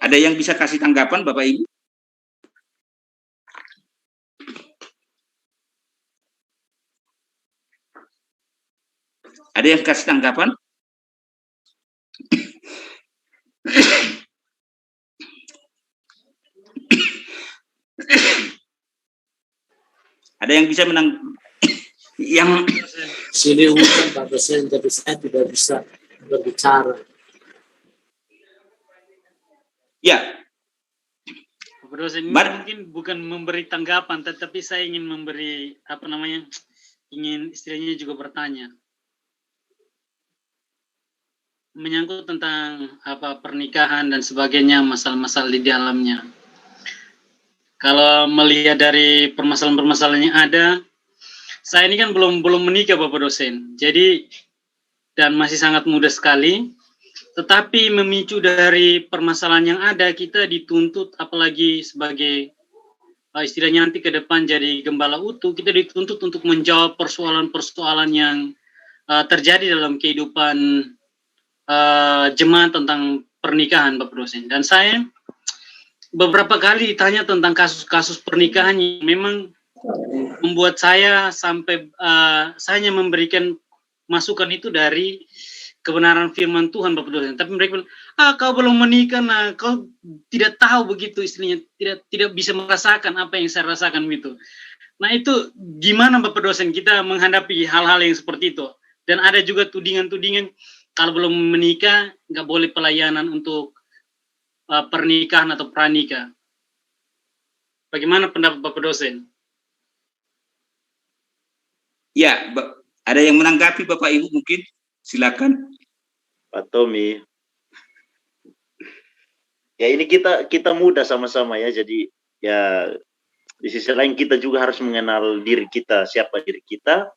Ada yang bisa kasih tanggapan Bapak Ibu? Ada yang kasih tanggapan? Ada yang bisa yang sini bukan Pak Dosen, jadi saya tidak bisa berbicara. Ya. Pak Dosen ini mungkin bukan memberi tanggapan, tetapi saya ingin memberi ingin istilahnya juga bertanya. Menyangkut tentang pernikahan dan sebagainya, masalah-masalah di dalamnya. Kalau melihat dari permasalahan-permasalahan yang ada, saya ini kan belum menikah Bapak Dosen. Jadi dan masih sangat muda sekali. Tetapi memicu dari permasalahan yang ada, kita dituntut, apalagi sebagai istilahnya nanti ke depan jadi gembala utuh, kita dituntut untuk menjawab persoalan-persoalan yang terjadi dalam kehidupan jemaat tentang pernikahan Bapak Dosen. Dan saya beberapa kali ditanya tentang kasus-kasus pernikahan yang memang membuat saya sampai saya hanya memberikan masukan itu dari kebenaran firman Tuhan Bapak Dosen. Tapi mereka bilang, kau belum menikah, nah kau tidak tahu begitu istrinya, tidak bisa merasakan apa yang saya rasakan gitu. Nah itu gimana Bapak Dosen kita menghadapi hal-hal yang seperti itu? Dan ada juga tudingan-tudingan kalau belum menikah nggak boleh pelayanan untuk pernikahan atau pranikah. Bagaimana pendapat Bapak Dosen? Ya, ada yang menanggapi Bapak Ibu mungkin? Silakan. Pak Tommy. Ya ini kita muda sama-sama ya, jadi ya di sisi lain kita juga harus mengenal diri kita, siapa diri kita.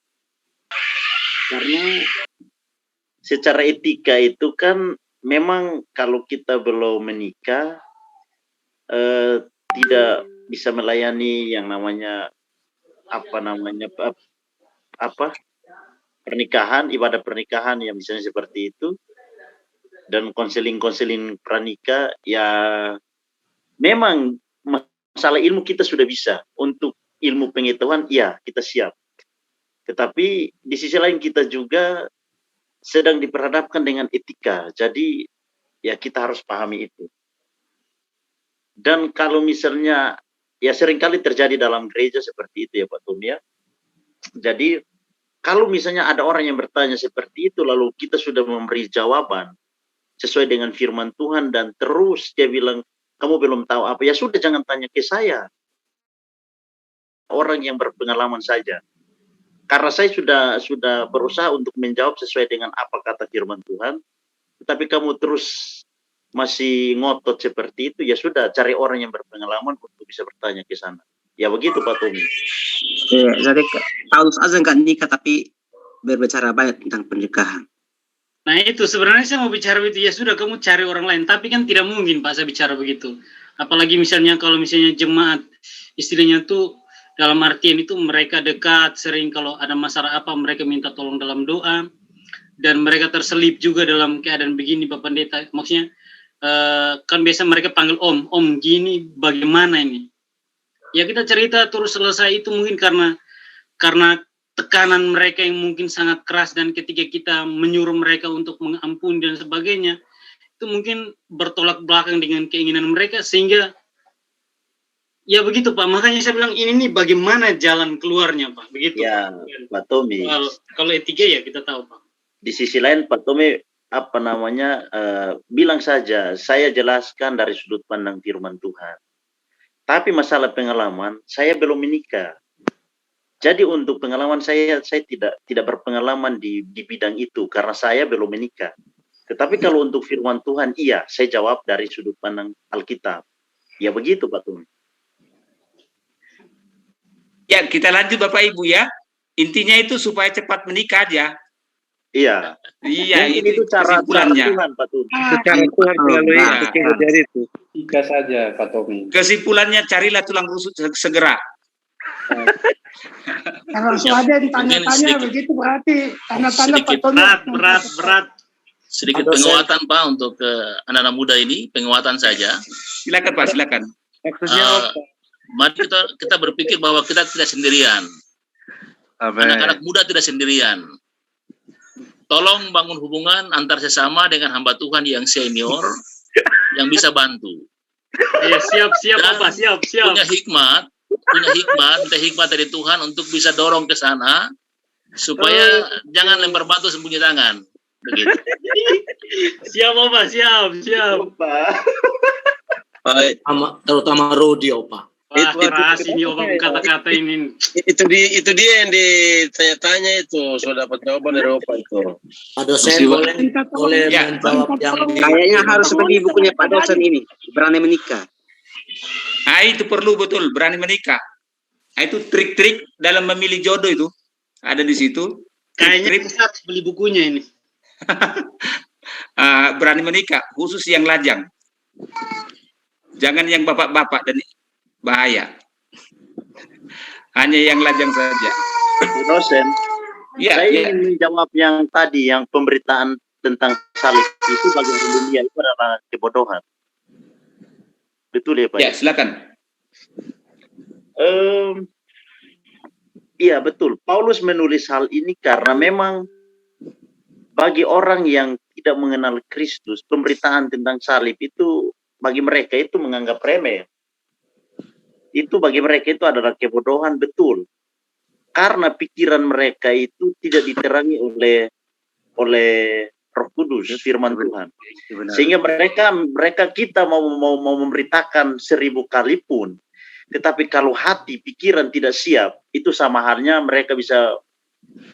Karena secara etika itu kan memang kalau kita belum menikah tidak bisa melayani yang namanya pernikahan, ibadah pernikahan yang misalnya seperti itu, dan konseling pranikah. Ya memang masalah ilmu kita sudah bisa, untuk ilmu pengetahuan ya kita siap, tetapi di sisi lain kita juga sedang diperhadapkan dengan etika, jadi ya kita harus pahami itu. Dan kalau misalnya ya seringkali terjadi dalam gereja seperti itu ya Pak Tommy ya, jadi kalau misalnya ada orang yang bertanya seperti itu, lalu kita sudah memberi jawaban sesuai dengan firman Tuhan, dan terus dia bilang, kamu belum tahu apa, ya sudah, jangan tanya ke saya. Orang yang berpengalaman saja. Karena saya sudah berusaha untuk menjawab sesuai dengan apa kata firman Tuhan, tetapi kamu terus masih ngotot seperti itu, ya sudah, cari orang yang berpengalaman untuk bisa bertanya ke sana. Ya begitu Pak Tommy. Jadi Paulus aja nggak nikah tapi berbicara banyak tentang pernikahan. Nah itu sebenarnya saya mau bicara itu, ya sudah kamu cari orang lain, tapi kan tidak mungkin Pak saya bicara begitu. Apalagi misalnya kalau misalnya jemaat istilahnya tuh dalam artian itu mereka dekat, sering kalau ada masalah apa mereka minta tolong dalam doa, dan mereka terselip juga dalam keadaan begini Pak Pendeta. Maksudnya kan biasa mereka panggil om gini, bagaimana ini? Ya kita cerita terus selesai, itu mungkin karena tekanan mereka yang mungkin sangat keras, dan ketika kita menyuruh mereka untuk mengampuni dan sebagainya, itu mungkin bertolak belakang dengan keinginan mereka, sehingga ya begitu Pak. Makanya saya bilang ini nih bagaimana jalan keluarnya Pak, begitu. Ya Pak Tommy. Kalau etika ya kita tahu Pak. Di sisi lain Pak Tommy bilang saja, saya jelaskan dari sudut pandang firman Tuhan. Tapi masalah pengalaman, saya belum menikah. Jadi untuk pengalaman saya tidak berpengalaman di bidang itu karena saya belum menikah. Tetapi kalau untuk firman Tuhan, iya, saya jawab dari sudut pandang Alkitab. Ya begitu Pak Tun. Ya, kita lanjut Bapak Ibu ya. Intinya itu supaya cepat menikah aja. Iya. Iya, itu cara Tuhan Pak Tun. Secara Tuhan melalui kejadian itu. Tiga saja Pak Tommy. Kesimpulannya, carilah tulang rusuk segera. Langsung aja ditanya-tanya begitu, berarti tanda-tanda Pak Tommy. Berat. Sedikit penguatan Pak untuk anak-anak muda ini, penguatan saja. Silakan Pak, silakan. Mari kita berpikir bahwa kita tidak sendirian. Anak-anak muda tidak sendirian. Tolong bangun hubungan antar sesama dengan hamba Tuhan yang senior, yang bisa bantu. Iya, siap Bapak, siap. Punya hikmat, minta hikmat dari Tuhan untuk bisa dorong ke sana, supaya jangan lempar batu sembunyi tangan. Begitu. Siap Bapak, siap. Terutama Rodi Opa. Wah, keras ini Opa kata-kata ini. Itu dia yang ditanya-tanya itu, sudah dapat jawaban dari Opa itu. Pak dosen boleh menjawab yang kayaknya harus seperti bukunya Pak dosen ini, berani menikah. Nah, itu perlu betul, berani menikah. Nah, itu trik-trik dalam memilih jodoh itu ada di situ. Kayaknya kita harus beli bukunya ini. Berani menikah, khusus yang lajang. Jangan yang bapak-bapak dan bahaya. Hanya yang lajang saja. Dosen, saya ingin menjawab yang tadi, yang pemberitaan tentang salib itu bagi orang dunia itu adalah kebodohan. Betul ya Pak? Ya, silakan. Iya betul. Paulus menulis hal ini karena memang bagi orang yang tidak mengenal Kristus, pemberitaan tentang salib itu bagi mereka itu menganggap remeh. Itu bagi mereka itu adalah kebodohan, betul. Karena pikiran mereka itu tidak diterangi oleh Roh Kudus, firman Tuhan. Sehingga kita mau memberitakan 1000 kali pun, tetapi kalau hati, pikiran tidak siap, itu sama halnya mereka bisa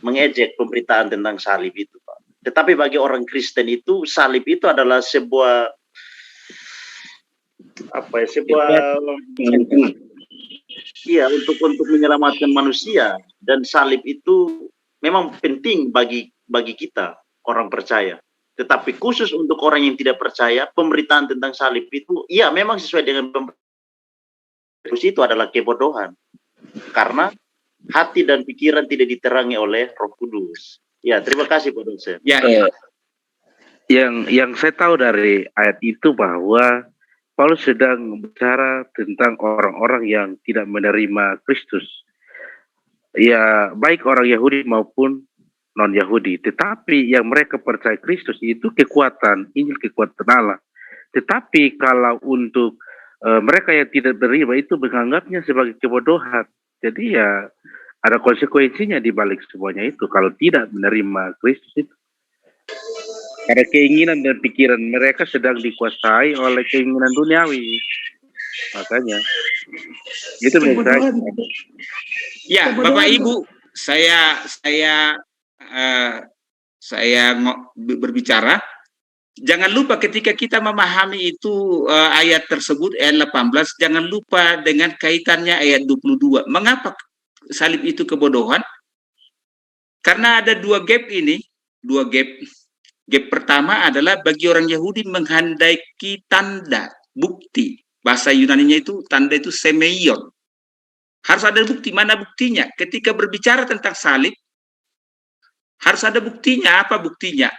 mengejek pemberitaan tentang salib itu, Pak. Tetapi bagi orang Kristen itu, salib itu adalah sebuah untuk menyelamatkan manusia, dan salib itu memang penting bagi kita orang percaya. Tetapi khusus untuk orang yang tidak percaya, pemberitaan tentang salib itu iya memang sesuai dengan itu adalah kebodohan. Karena hati dan pikiran tidak diterangi oleh Roh Kudus. Ya, terima kasih Pak Dosen. Yang saya tahu dari ayat itu bahwa Paulus sedang bicara tentang orang-orang yang tidak menerima Kristus. Ya, baik orang Yahudi maupun non-Yahudi. Tetapi yang mereka percaya Kristus itu kekuatan, Injil kekuatan Allah. Tetapi kalau untuk mereka yang tidak menerima itu menganggapnya sebagai kebodohan. Jadi ya Ada konsekuensinya di balik semuanya itu kalau tidak menerima Kristus itu. Karena keinginan dan pikiran mereka sedang dikuasai oleh keinginan duniawi. Makanya itu menurut saya. Ya, Bapak Ibu, saya berbicara. Jangan lupa ketika kita memahami itu ayat tersebut, ayat 18, jangan lupa dengan kaitannya ayat 22. Mengapa salib itu kebodohan? Karena ada dua gap ini, dua gap. Gap pertama adalah bagi orang Yahudi menghendaki tanda, bukti. Bahasa Yunaninya itu, tanda itu semeion. Harus ada bukti. Mana buktinya? Ketika berbicara tentang salib, harus ada buktinya. Apa buktinya?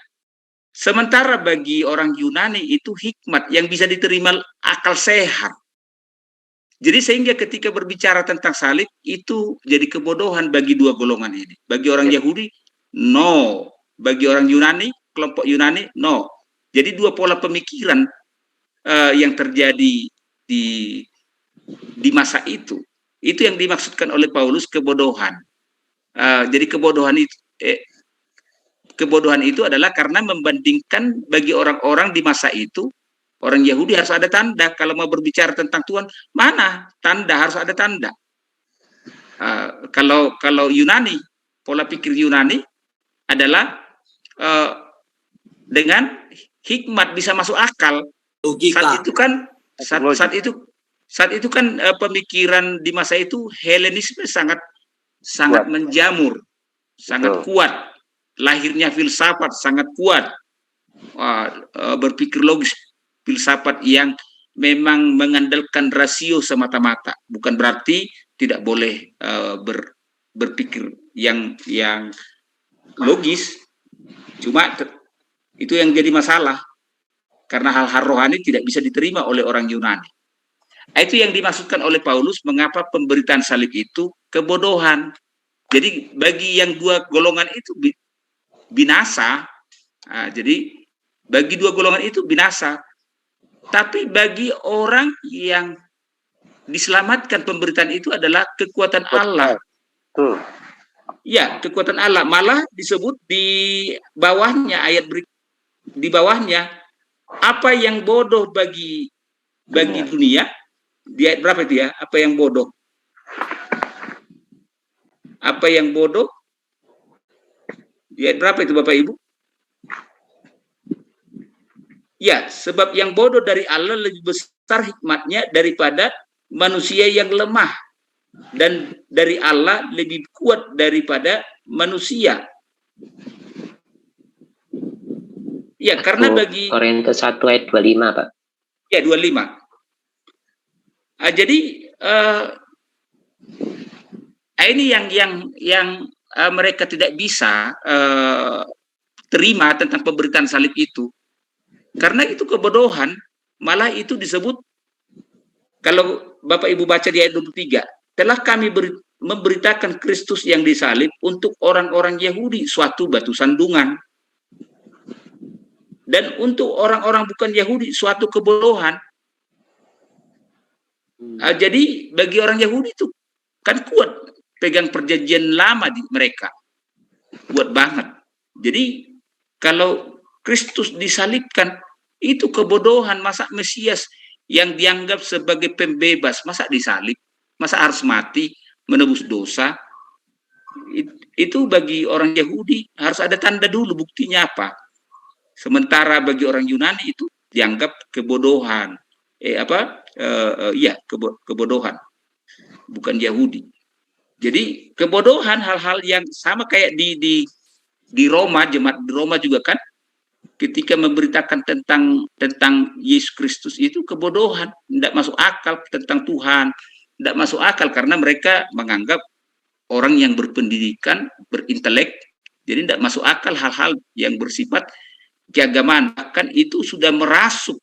Sementara bagi orang Yunani itu hikmat yang bisa diterima akal sehat. Jadi sehingga ketika berbicara tentang salib itu jadi kebodohan bagi dua golongan ini. Bagi orang Yahudi, no. Bagi orang Yunani, kelompok Yunani, no. Jadi dua pola pemikiran yang terjadi di masa itu. Itu yang dimaksudkan oleh Paulus kebodohan. Jadi kebodohan itu adalah karena membandingkan bagi orang-orang di masa itu, orang Yahudi harus ada tanda. Kalau mau berbicara tentang Tuhan, mana tanda? Harus ada tanda. Kalau Yunani, pola pikir Yunani adalah dengan hikmat bisa masuk akal. Logika. Saat itu kan pemikiran di masa itu Helenisme sangat menjamur, sangat kuat. Lahirnya filsafat sangat kuat, berpikir logis, filsafat yang memang mengandalkan rasio semata-mata. Bukan berarti tidak boleh berpikir yang logis, cuma itu yang jadi masalah karena hal-hal rohani tidak bisa diterima oleh orang Yunani. Itu yang dimaksudkan oleh Paulus mengapa pemberitaan salib itu kebodohan. Jadi bagi yang dua golongan itu binasa. Jadi bagi dua golongan itu binasa. Tapi bagi orang yang diselamatkan pemberitaan itu adalah kekuatan Allah. Ya, kekuatan Allah. Malah disebut di bawahnya ayat di bawahnya apa yang bodoh bagi dunia. Di ayat berapa itu ya? Apa yang bodoh? Apa yang bodoh? Di ayat berapa itu Bapak Ibu? Ya, sebab yang bodoh dari Allah lebih besar hikmatnya daripada manusia yang lemah. Dan dari Allah lebih kuat daripada manusia. Ya, karena bagi Korintus 1 ayat 25, Pak. Ya, 25. Jadi ini yang mereka tidak bisa terima tentang pemberitaan salib itu. Karena itu kebodohan, malah itu disebut, kalau Bapak Ibu baca di ayat 23, telah kami memberitakan Kristus yang disalib untuk orang-orang Yahudi suatu batu sandungan. Dan untuk orang-orang bukan Yahudi suatu kebodohan. Jadi bagi orang Yahudi itu kan kuat pegang perjanjian lama di mereka. Kuat banget. Jadi kalau Kristus disalibkan itu kebodohan. Masa Mesias yang dianggap sebagai pembebas masa disalib? Masa harus mati menebus dosa? Itu bagi orang Yahudi harus ada tanda dulu, buktinya apa? Sementara bagi orang Yunani itu dianggap kebodohan. Kebodohan. Bukan Yahudi. Jadi kebodohan hal-hal yang sama kayak di Roma, jemaat di Roma juga kan ketika memberitakan tentang Yesus Kristus itu kebodohan, tidak masuk akal tentang Tuhan, tidak masuk akal karena mereka menganggap orang yang berpendidikan, berintelek, jadi tidak masuk akal hal-hal yang bersifat keagamaan. Bahkan itu sudah merasuk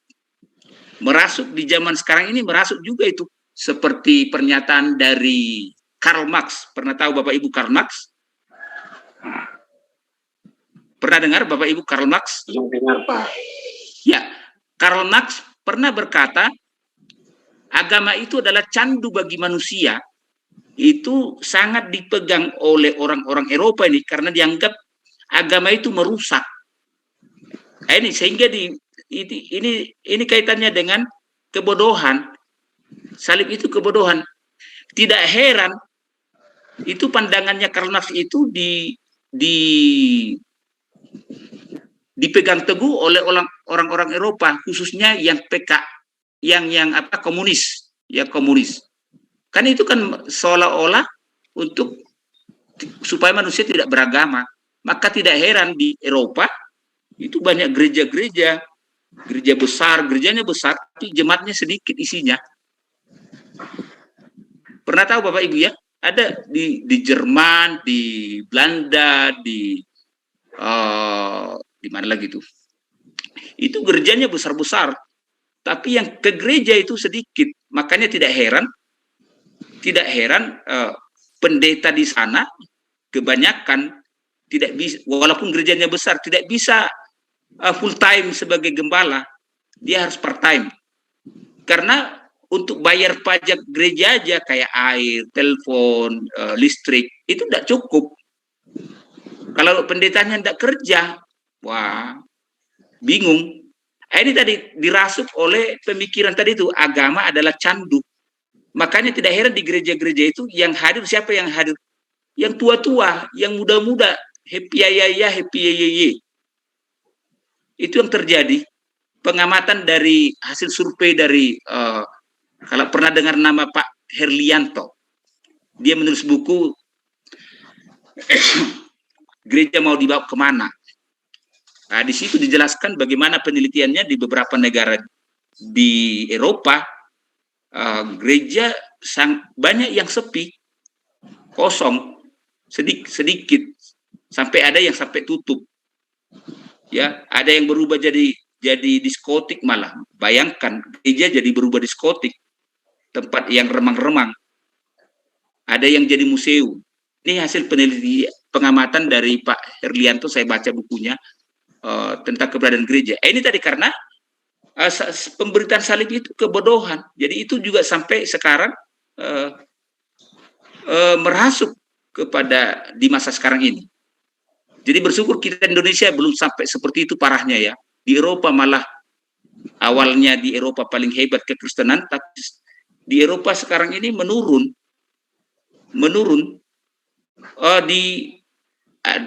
di zaman sekarang ini, merasuk juga itu seperti pernyataan dari Karl Marx. Pernah tahu Bapak Ibu Karl Marx? Pernah dengar Bapak Ibu Karl Marx? Dengar, Pak. Ya, Karl Marx pernah berkata, agama itu adalah candu bagi manusia itu sangat dipegang oleh orang-orang Eropa ini karena dianggap agama itu merusak. Nah, ini sehingga ini kaitannya dengan kebodohan. Salib itu kebodohan. Tidak heran itu pandangannya Karl Marx itu dipegang teguh oleh orang-orang Eropa, khususnya yang komunis, yang komunis. Kan itu kan seolah-olah untuk supaya manusia tidak beragama. Maka tidak heran di Eropa itu banyak gereja-gereja, gereja besar, gerejanya besar, tapi jemaatnya sedikit isinya. Pernah tahu Bapak Ibu ya? Ada di Jerman, di Belanda, di mana lagi tuh? Itu gerejanya besar-besar, tapi yang ke gereja itu sedikit. Makanya tidak heran pendeta di sana kebanyakan tidak bisa, walaupun gerejanya besar, tidak bisa full time sebagai gembala, dia harus part time. Karena untuk bayar pajak gereja aja kayak air, telepon, listrik itu tidak cukup. Kalau pendetanya tidak kerja, wah bingung. Ini tadi dirasuk oleh pemikiran tadi itu, agama adalah candu. Makanya tidak heran di gereja-gereja itu yang hadir siapa yang hadir? Yang tua-tua, yang muda-muda, happy yaya, happy yeye. Itu yang terjadi. Pengamatan dari hasil survei dari kalau pernah dengar nama Pak Herlianto, dia menulis buku gereja mau dibawa kemana. Nah, di situ dijelaskan bagaimana penelitiannya di beberapa negara di Eropa. Gereja banyak yang sepi, kosong, sedikit, sampai ada yang sampai tutup. Ya, ada yang berubah jadi diskotik malah. Bayangkan gereja jadi berubah diskotik, tempat yang remang-remang. Ada yang jadi museum. Ini hasil penelitian pengamatan dari Pak Herlianto, saya baca bukunya tentang keberadaan gereja. Ini tadi karena pemberitaan salib itu kebodohan. Jadi itu juga sampai sekarang merasuk kepada di masa sekarang ini. Jadi bersyukur kita Indonesia belum sampai seperti itu parahnya ya. Di Eropa malah awalnya di Eropa paling hebat kekristenan, tapi di Eropa sekarang ini menurun.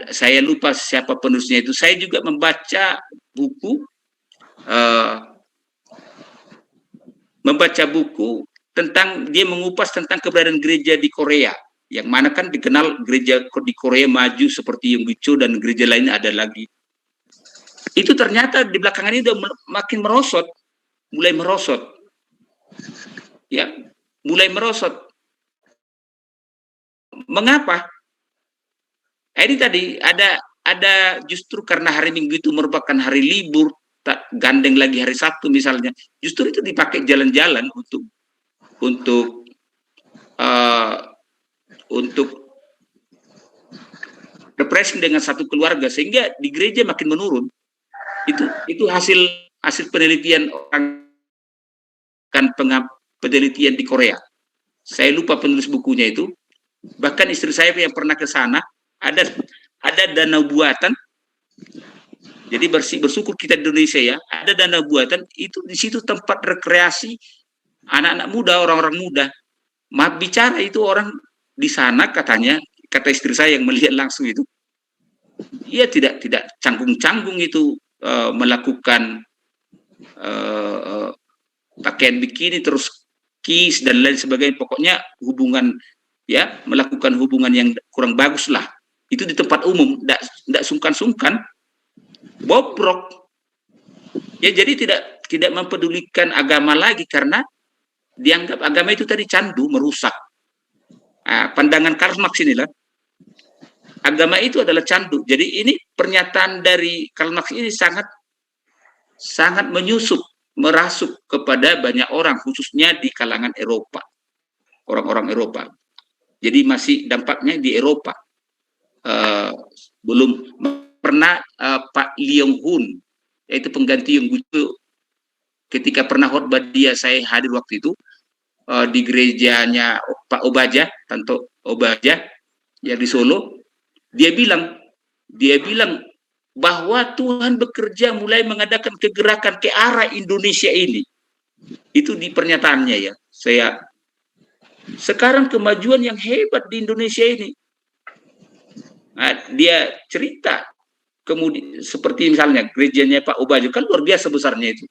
Saya lupa siapa penulisnya itu. Saya juga membaca buku tentang dia mengupas tentang keberadaan gereja di Korea, yang mana kan dikenal gereja di Korea maju seperti Yonggicho dan gereja lainnya ada lagi. Itu ternyata di belakangan ini udah makin merosot, mulai merosot, ya, mulai merosot. Mengapa? Ini tadi ada justru karena hari Minggu itu merupakan hari libur, tak gandeng lagi hari Sabtu misalnya, justru itu dipakai jalan-jalan untuk refreshing dengan satu keluarga, sehingga di gereja makin menurun. Itu hasil penelitian penelitian di Korea. Saya lupa penulis bukunya itu. Bahkan istri saya yang pernah ke sana, ada danau buatan. Jadi bersyukur kita di Indonesia ya, ada danau buatan, itu di situ tempat rekreasi anak-anak muda, orang-orang muda. Maaf bicara itu orang di sana katanya, kata istri saya yang melihat langsung itu, ia tidak canggung-canggung itu melakukan pakaian bikini terus kiss dan lain sebagainya. Pokoknya hubungan ya, melakukan hubungan yang kurang bagus lah. Itu di tempat umum, tidak sungkan-sungkan. Bobrok ya, jadi tidak mempedulikan agama lagi karena dianggap agama itu tadi candu, merusak. Pandangan Karl Marx inilah, agama itu adalah candu. Jadi ini pernyataan dari Karl Marx ini sangat menyusup, merasuk kepada banyak orang, khususnya di kalangan Eropa, orang-orang Eropa. Jadi masih dampaknya di Eropa. Belum pernah Pak Lee Yong-hun, yaitu pengganti Yonggicho, ketika pernah khotbah dia, saya hadir waktu itu, di gerejanya Pak Obaja, Tanto Obaja yang di Solo, dia bilang bahwa Tuhan bekerja mulai mengadakan kegerakan ke arah Indonesia ini. Itu di pernyataannya ya. Sekarang kemajuan yang hebat di Indonesia ini. Nah, dia cerita kemudian seperti misalnya gerejanya Pak Obaja kan luar biasa besarnya itu.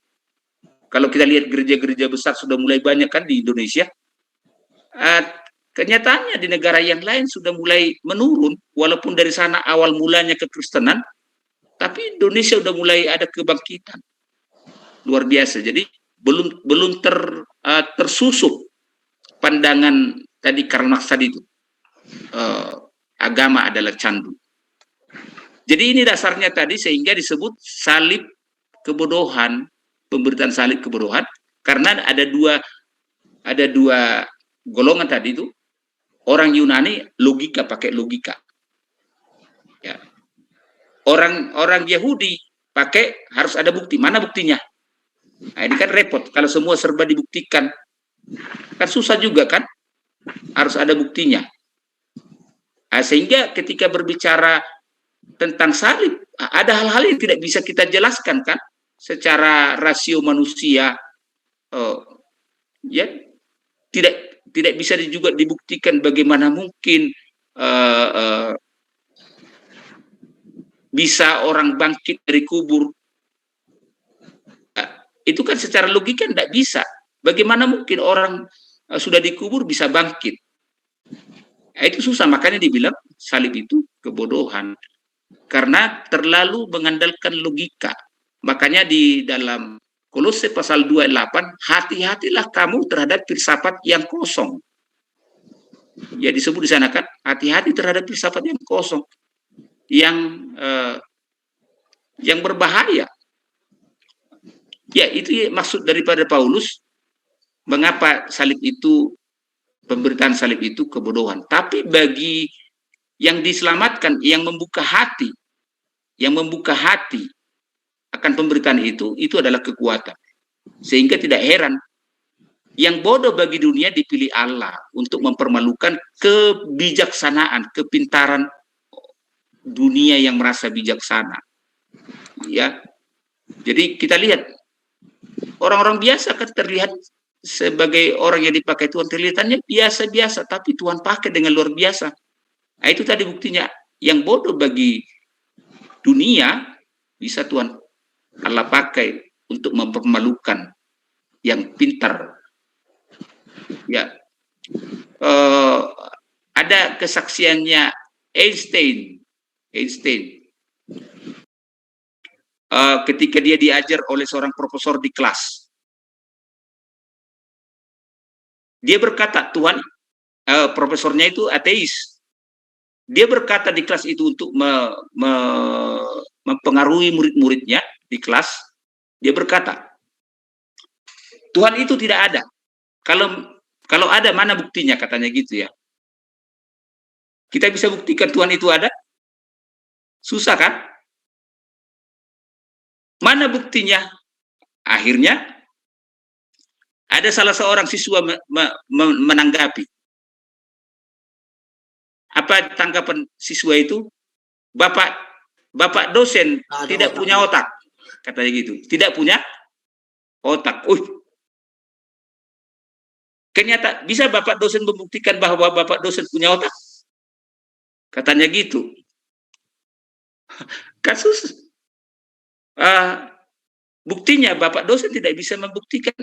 Kalau kita lihat gereja-gereja besar sudah mulai banyak kan di Indonesia. Kenyataannya di negara yang lain sudah mulai menurun, walaupun dari sana awal mulanya kekristenan, tapi Indonesia sudah mulai ada kebangkitan luar biasa. Jadi belum tersusup pandangan tadi Karl Marx tadi itu agama adalah candu. Jadi ini dasarnya tadi sehingga disebut salib kebodohan, pemberitaan salib kebodohan, karena ada dua golongan tadi itu. Orang Yunani logika, pakai logika. Ya. Orang Yahudi pakai harus ada bukti. Mana buktinya? Nah, ini kan repot. Kalau semua serba dibuktikan, kan susah juga kan? Harus ada buktinya. Nah, sehingga ketika berbicara tentang salib, ada hal-hal yang tidak bisa kita jelaskan kan? Secara rasio manusia, ya tidak bisa juga dibuktikan bagaimana mungkin bisa orang bangkit dari kubur. Itu kan secara logika tidak bisa. Bagaimana mungkin orang sudah dikubur bisa bangkit? Itu susah, makanya dibilang salib itu kebodohan. Karena terlalu mengandalkan logika. Makanya di dalam Kolose pasal 28, hati-hatilah kamu terhadap filsafat yang kosong. Ya disebut di sana kan, hati-hati terhadap filsafat yang kosong, yang berbahaya. Ya itu maksud daripada Paulus, mengapa salib itu, pemberitaan salib itu kebodohan. Tapi bagi yang diselamatkan, yang membuka hati akan pemberitaan itu adalah kekuatan. Sehingga tidak heran yang bodoh bagi dunia dipilih Allah untuk mempermalukan kebijaksanaan, kepintaran dunia yang merasa bijaksana. Ya. Jadi kita lihat orang-orang biasa kan terlihat sebagai orang yang dipakai Tuhan, kelihatannya biasa-biasa, tapi Tuhan pakai dengan luar biasa. Nah, itu tadi buktinya, yang bodoh bagi dunia bisa Tuhan Allah pakai untuk mempermalukan yang pintar. Ya, ada kesaksiannya Einstein. Ketika dia diajar oleh seorang profesor di kelas, dia berkata, profesornya itu ateis. Dia berkata di kelas itu untuk mempengaruhi murid-muridnya di kelas. Dia berkata, Tuhan itu tidak ada. Kalau ada, mana buktinya, katanya gitu ya. Kita bisa buktikan Tuhan itu ada? Susah kan? Mana buktinya? Akhirnya ada salah seorang siswa menanggapi. Apa tanggapan siswa itu? Bapak dosen tidak punya otak, katanya gitu. Tidak punya otak. Kenyataan bisa Bapak dosen membuktikan bahwa Bapak dosen punya otak? Katanya gitu. Kasus buktinya Bapak dosen tidak bisa membuktikan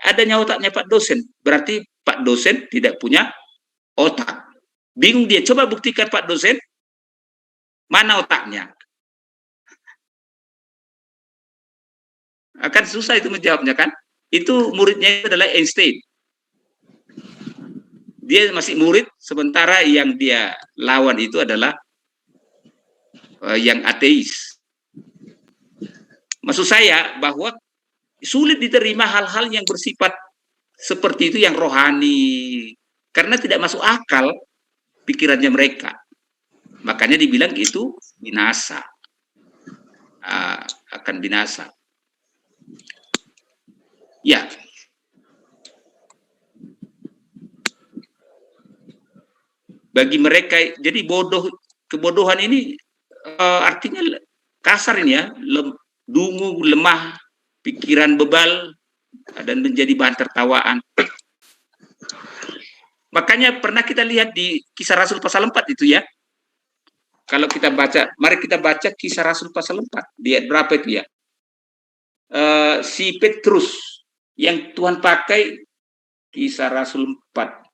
adanya otaknya Pak dosen. Berarti Pak dosen tidak punya otak. Bingung dia, coba buktikan Pak dosen, mana otaknya? Akan susah itu menjawabnya kan? Itu muridnya itu adalah Einstein. Dia masih murid, sementara yang dia lawan itu adalah yang ateis. Maksud saya bahwa sulit diterima hal-hal yang bersifat seperti itu, yang rohani, karena tidak masuk akal pikirannya mereka. Makanya dibilang itu binasa, akan binasa. Ya. bagi mereka. Jadi kebodohan ini artinya kasar ini ya, dungu, lemah, pikiran bebal, dan menjadi bahan tertawaan. Makanya pernah kita lihat di Kisah Rasul pasal 4 itu ya. Kalau kita baca, mari kita baca Kisah Rasul pasal 4. Di ayat berapa itu ya? Si Petrus yang Tuhan pakai, Kisah Rasul 4.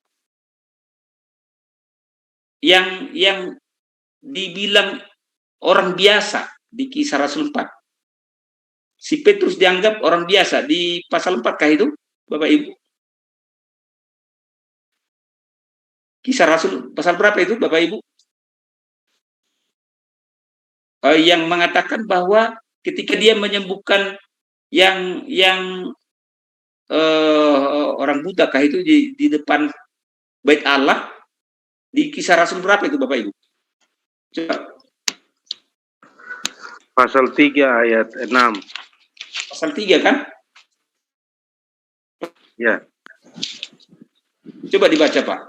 Yang dibilang orang biasa di Kisah Rasul 4. Si Petrus dianggap orang biasa di pasal 4 kah itu, Bapak Ibu? Kisah Rasul pasal berapa itu, Bapak Ibu? Yang mengatakan bahwa ketika dia menyembuhkan yang orang buta kah itu di depan bait Allah, di Kisah Rasul berapa itu, Bapak Ibu? Coba. Pasal 3 ayat 6. Pasal 3 kan? Ya. Coba dibaca, Pak.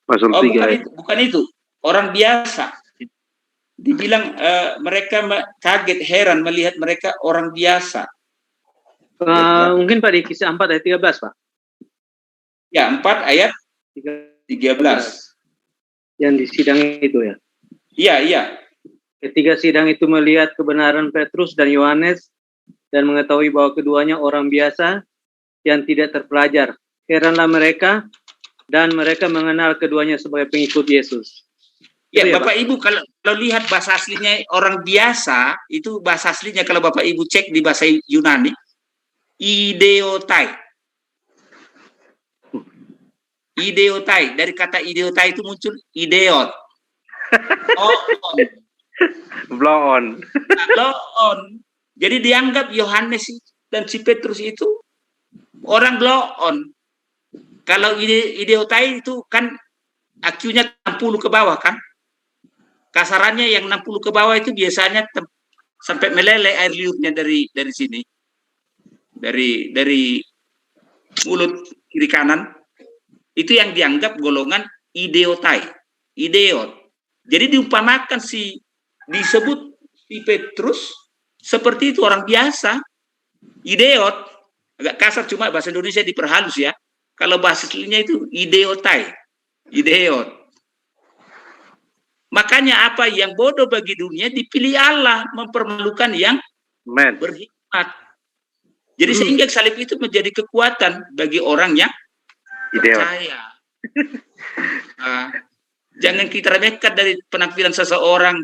Pasal 3. Bukan itu. Orang biasa. Dibilang mereka kaget, heran melihat mereka orang biasa. Mungkin Pak di Kisah 4 ayat 13, Pak. Ya, 4 ayat 13. Yang di sidang itu ya. Iya, iya. Ketika sidang itu melihat kebenaran Petrus dan Yohanes dan mengetahui bahwa keduanya orang biasa yang tidak terpelajar, heranlah mereka dan mereka mengenal keduanya sebagai pengikut Yesus. Ya, Itu Bapak Ibu kalau lihat bahasa aslinya orang biasa, itu bahasa aslinya kalau Bapak Ibu cek di bahasa Yunani, ideotai. Ideotai, dari kata ideotai itu muncul ideot. Blow on. Blow on. Jadi dianggap Yohanes dan si Petrus itu orang blow on. Kalau ideotai itu kan IQ-nya 60 ke bawah kan. Kasarannya yang 60 ke bawah itu biasanya sampai meleleh air liurnya dari sini. Dari mulut kiri kanan. Itu yang dianggap golongan ideotai. Ideot. Jadi diumpamakan disebut si Petrus seperti itu orang biasa. Ideot. Agak kasar cuma bahasa Indonesia diperhalus ya. Kalau bahasa aslinya itu ideotai. Ideot. Makanya apa yang bodoh bagi dunia dipilih Allah, mempermalukan yang berhikmat. Jadi sehingga salib itu menjadi kekuatan bagi orang yang percaya. Jangan kita remehkan dari penampilan seseorang,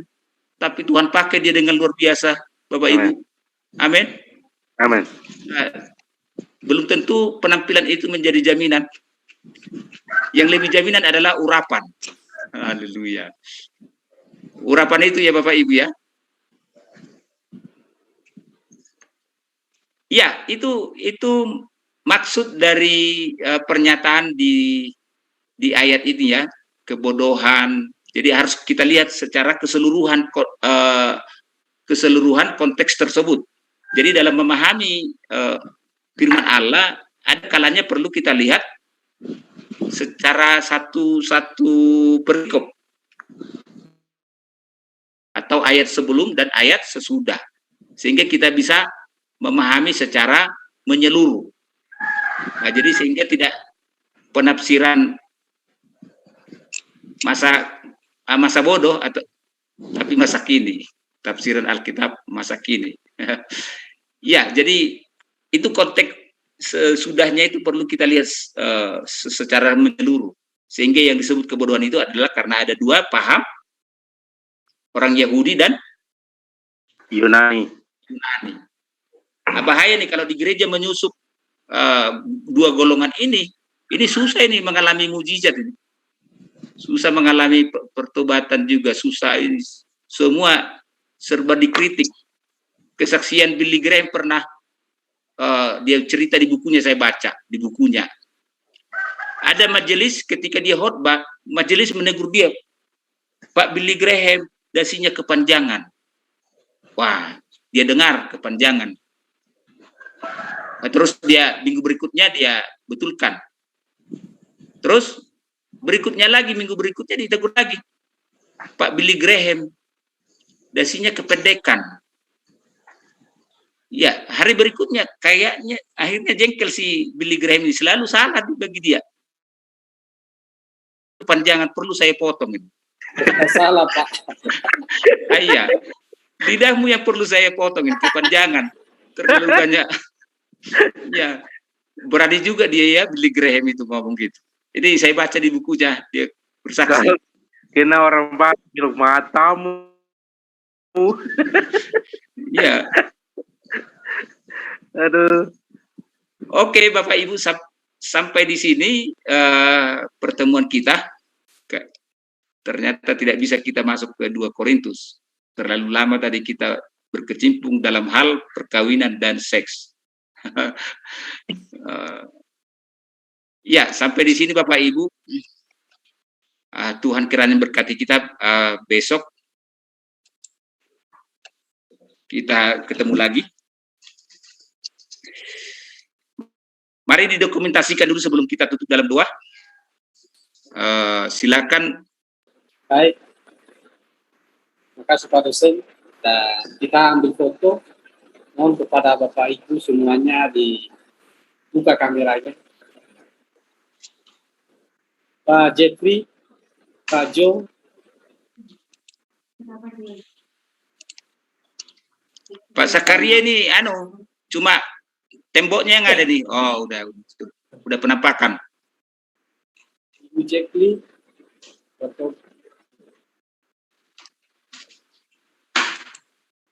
tapi Tuhan pakai dia dengan luar biasa, Bapak Ibu. Amin. Amin. Belum tentu penampilan itu menjadi jaminan. Yang lebih jaminan adalah urapan. Haleluya. Urapan itu ya Bapak Ibu ya. Ya, itu maksud dari pernyataan di ayat ini ya, kebodohan. Jadi harus kita lihat secara keseluruhan konteks tersebut. Jadi dalam memahami firman Allah, ada kalanya perlu kita lihat secara satu perikop atau ayat sebelum dan ayat sesudah, sehingga kita bisa memahami secara menyeluruh. Nah, jadi sehingga tidak penafsiran masa bodoh tapi masa kini, tafsiran Alkitab masa kini. Ya, jadi itu konteks sesudahnya itu perlu kita lihat secara menyeluruh, sehingga yang disebut kebodohan itu adalah karena ada dua paham, orang Yahudi dan Yunani. Nah, bahaya nih kalau di gereja menyusup dua golongan ini susah ini mengalami mujizat ini. Susah mengalami pertobatan juga, susah ini. Semua serba dikritik. Kesaksian Billy Graham pernah dia cerita di bukunya, saya baca di bukunya. Ada majelis ketika dia khotbah, majelis menegur dia, Pak Billy Graham dasinya kepanjangan. Wah, dia dengar kepanjangan. Nah, terus dia minggu berikutnya dia betulkan. Terus berikutnya lagi, minggu berikutnya ditegur lagi. Pak Billy Graham, dasinya kependekan. Ya, hari berikutnya kayaknya akhirnya jengkel si Billy Graham ini, selalu salah bagi dia. Kepanjangan perlu saya potong ini. Salah, Pak. Iya, lidahmu yang perlu saya potong ini, kepanjangan. Terlalu banyak. Ya, berani juga dia ya, Billy Graham itu ngomong gitu. Jadi saya baca di bukunya, dia bersaksi. Kena orang bilang matamu. Ya. Aduh. Oke, Bapak Ibu, sampai di sini pertemuan kita. Ternyata tidak bisa kita masuk ke 2 Korintus. Terlalu lama tadi kita berkecimpung dalam hal perkawinan dan seks. Ya, sampai di sini Bapak Ibu. Tuhan kiranya berkati kita. Besok kita ketemu lagi. Mari didokumentasikan dulu sebelum kita tutup dalam doa. Silakan. Baik. Terima kasih Pak Dosen. Dan kita ambil foto. Mohon kepada Bapak Ibu semuanya dibuka kameranya. Pak Jeffrey, Pak Jo. Pak Sakaria ini cuma temboknya yang ada nih. Oh, udah penampakan. Ibu Jeffrey, foto.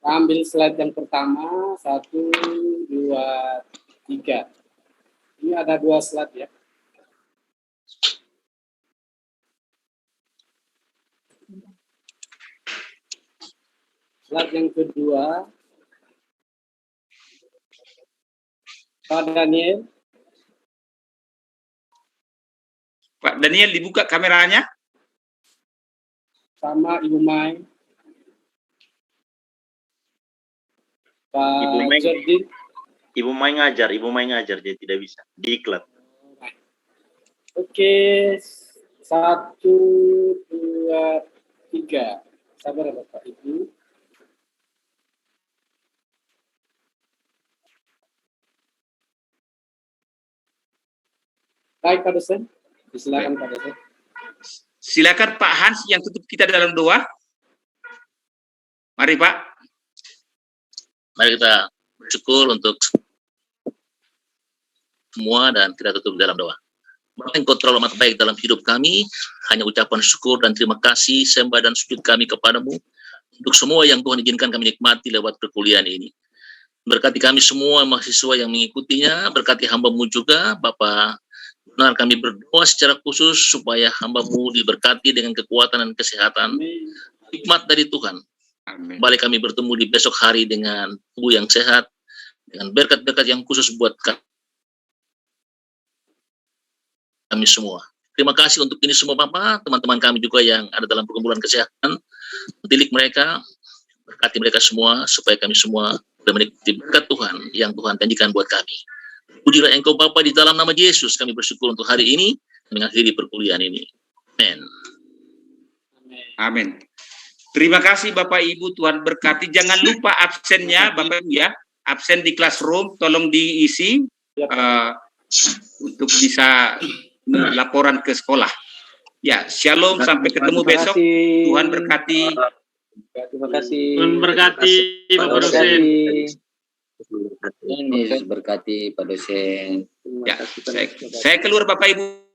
Ambil slide yang pertama, 1, 2, 3. Ini ada 2 slide ya. Slide yang kedua, Pak Daniel. Pak Daniel dibuka kameranya. Sama Ibu Mai. Pak Jordin. Ibu Mai ngajar, dia tidak bisa. Diklat. Oke, 1, 2, 3. Sabar Bapak Ibu. Baik Pak Dosen, silakan Pak Dosen. Silakan Pak Hans yang tutup kita dalam doa. Mari Pak. Mari kita bersyukur untuk semua dan kita tutup dalam doa. Bapa yang Kau terlalu amat baik dalam hidup kami, hanya ucapan syukur dan terima kasih, sembah dan sujud kami kepadamu untuk semua yang Tuhan izinkan kami nikmati lewat perkuliahan ini. Berkati kami semua mahasiswa yang mengikutinya, berkati hamba-Mu juga, Bapa. Benar kami berdoa secara khusus supaya hamba-Mu diberkati dengan kekuatan dan kesehatan, hikmat dari Tuhan. Amin. Balik kami bertemu di besok hari dengan tubuh yang sehat, dengan berkat-berkat yang khusus buat kami semua. Terima kasih untuk ini semua Bapak, teman-teman kami juga yang ada dalam perkumpulan kesehatan, tilik mereka, berkati mereka semua, supaya kami semua menikmati berkat Tuhan yang Tuhan janjikan buat kami. Pujilah Engkau Bapa, di dalam nama Yesus kami bersyukur untuk hari ini, mengakhiri perkuliahan ini. Amin. Amin. Terima kasih Bapak Ibu, Tuhan berkati. Jangan lupa absennya Bapak Ibu ya. Absen di classroom tolong diisi untuk bisa laporan ke sekolah. Ya, shalom, sampai ketemu besok. Tuhan berkati. Terima kasih. Tuhan berkati Bapak Dosen. Yesus berkati Pak Dosen. Ya, saya keluar Bapak Ibu.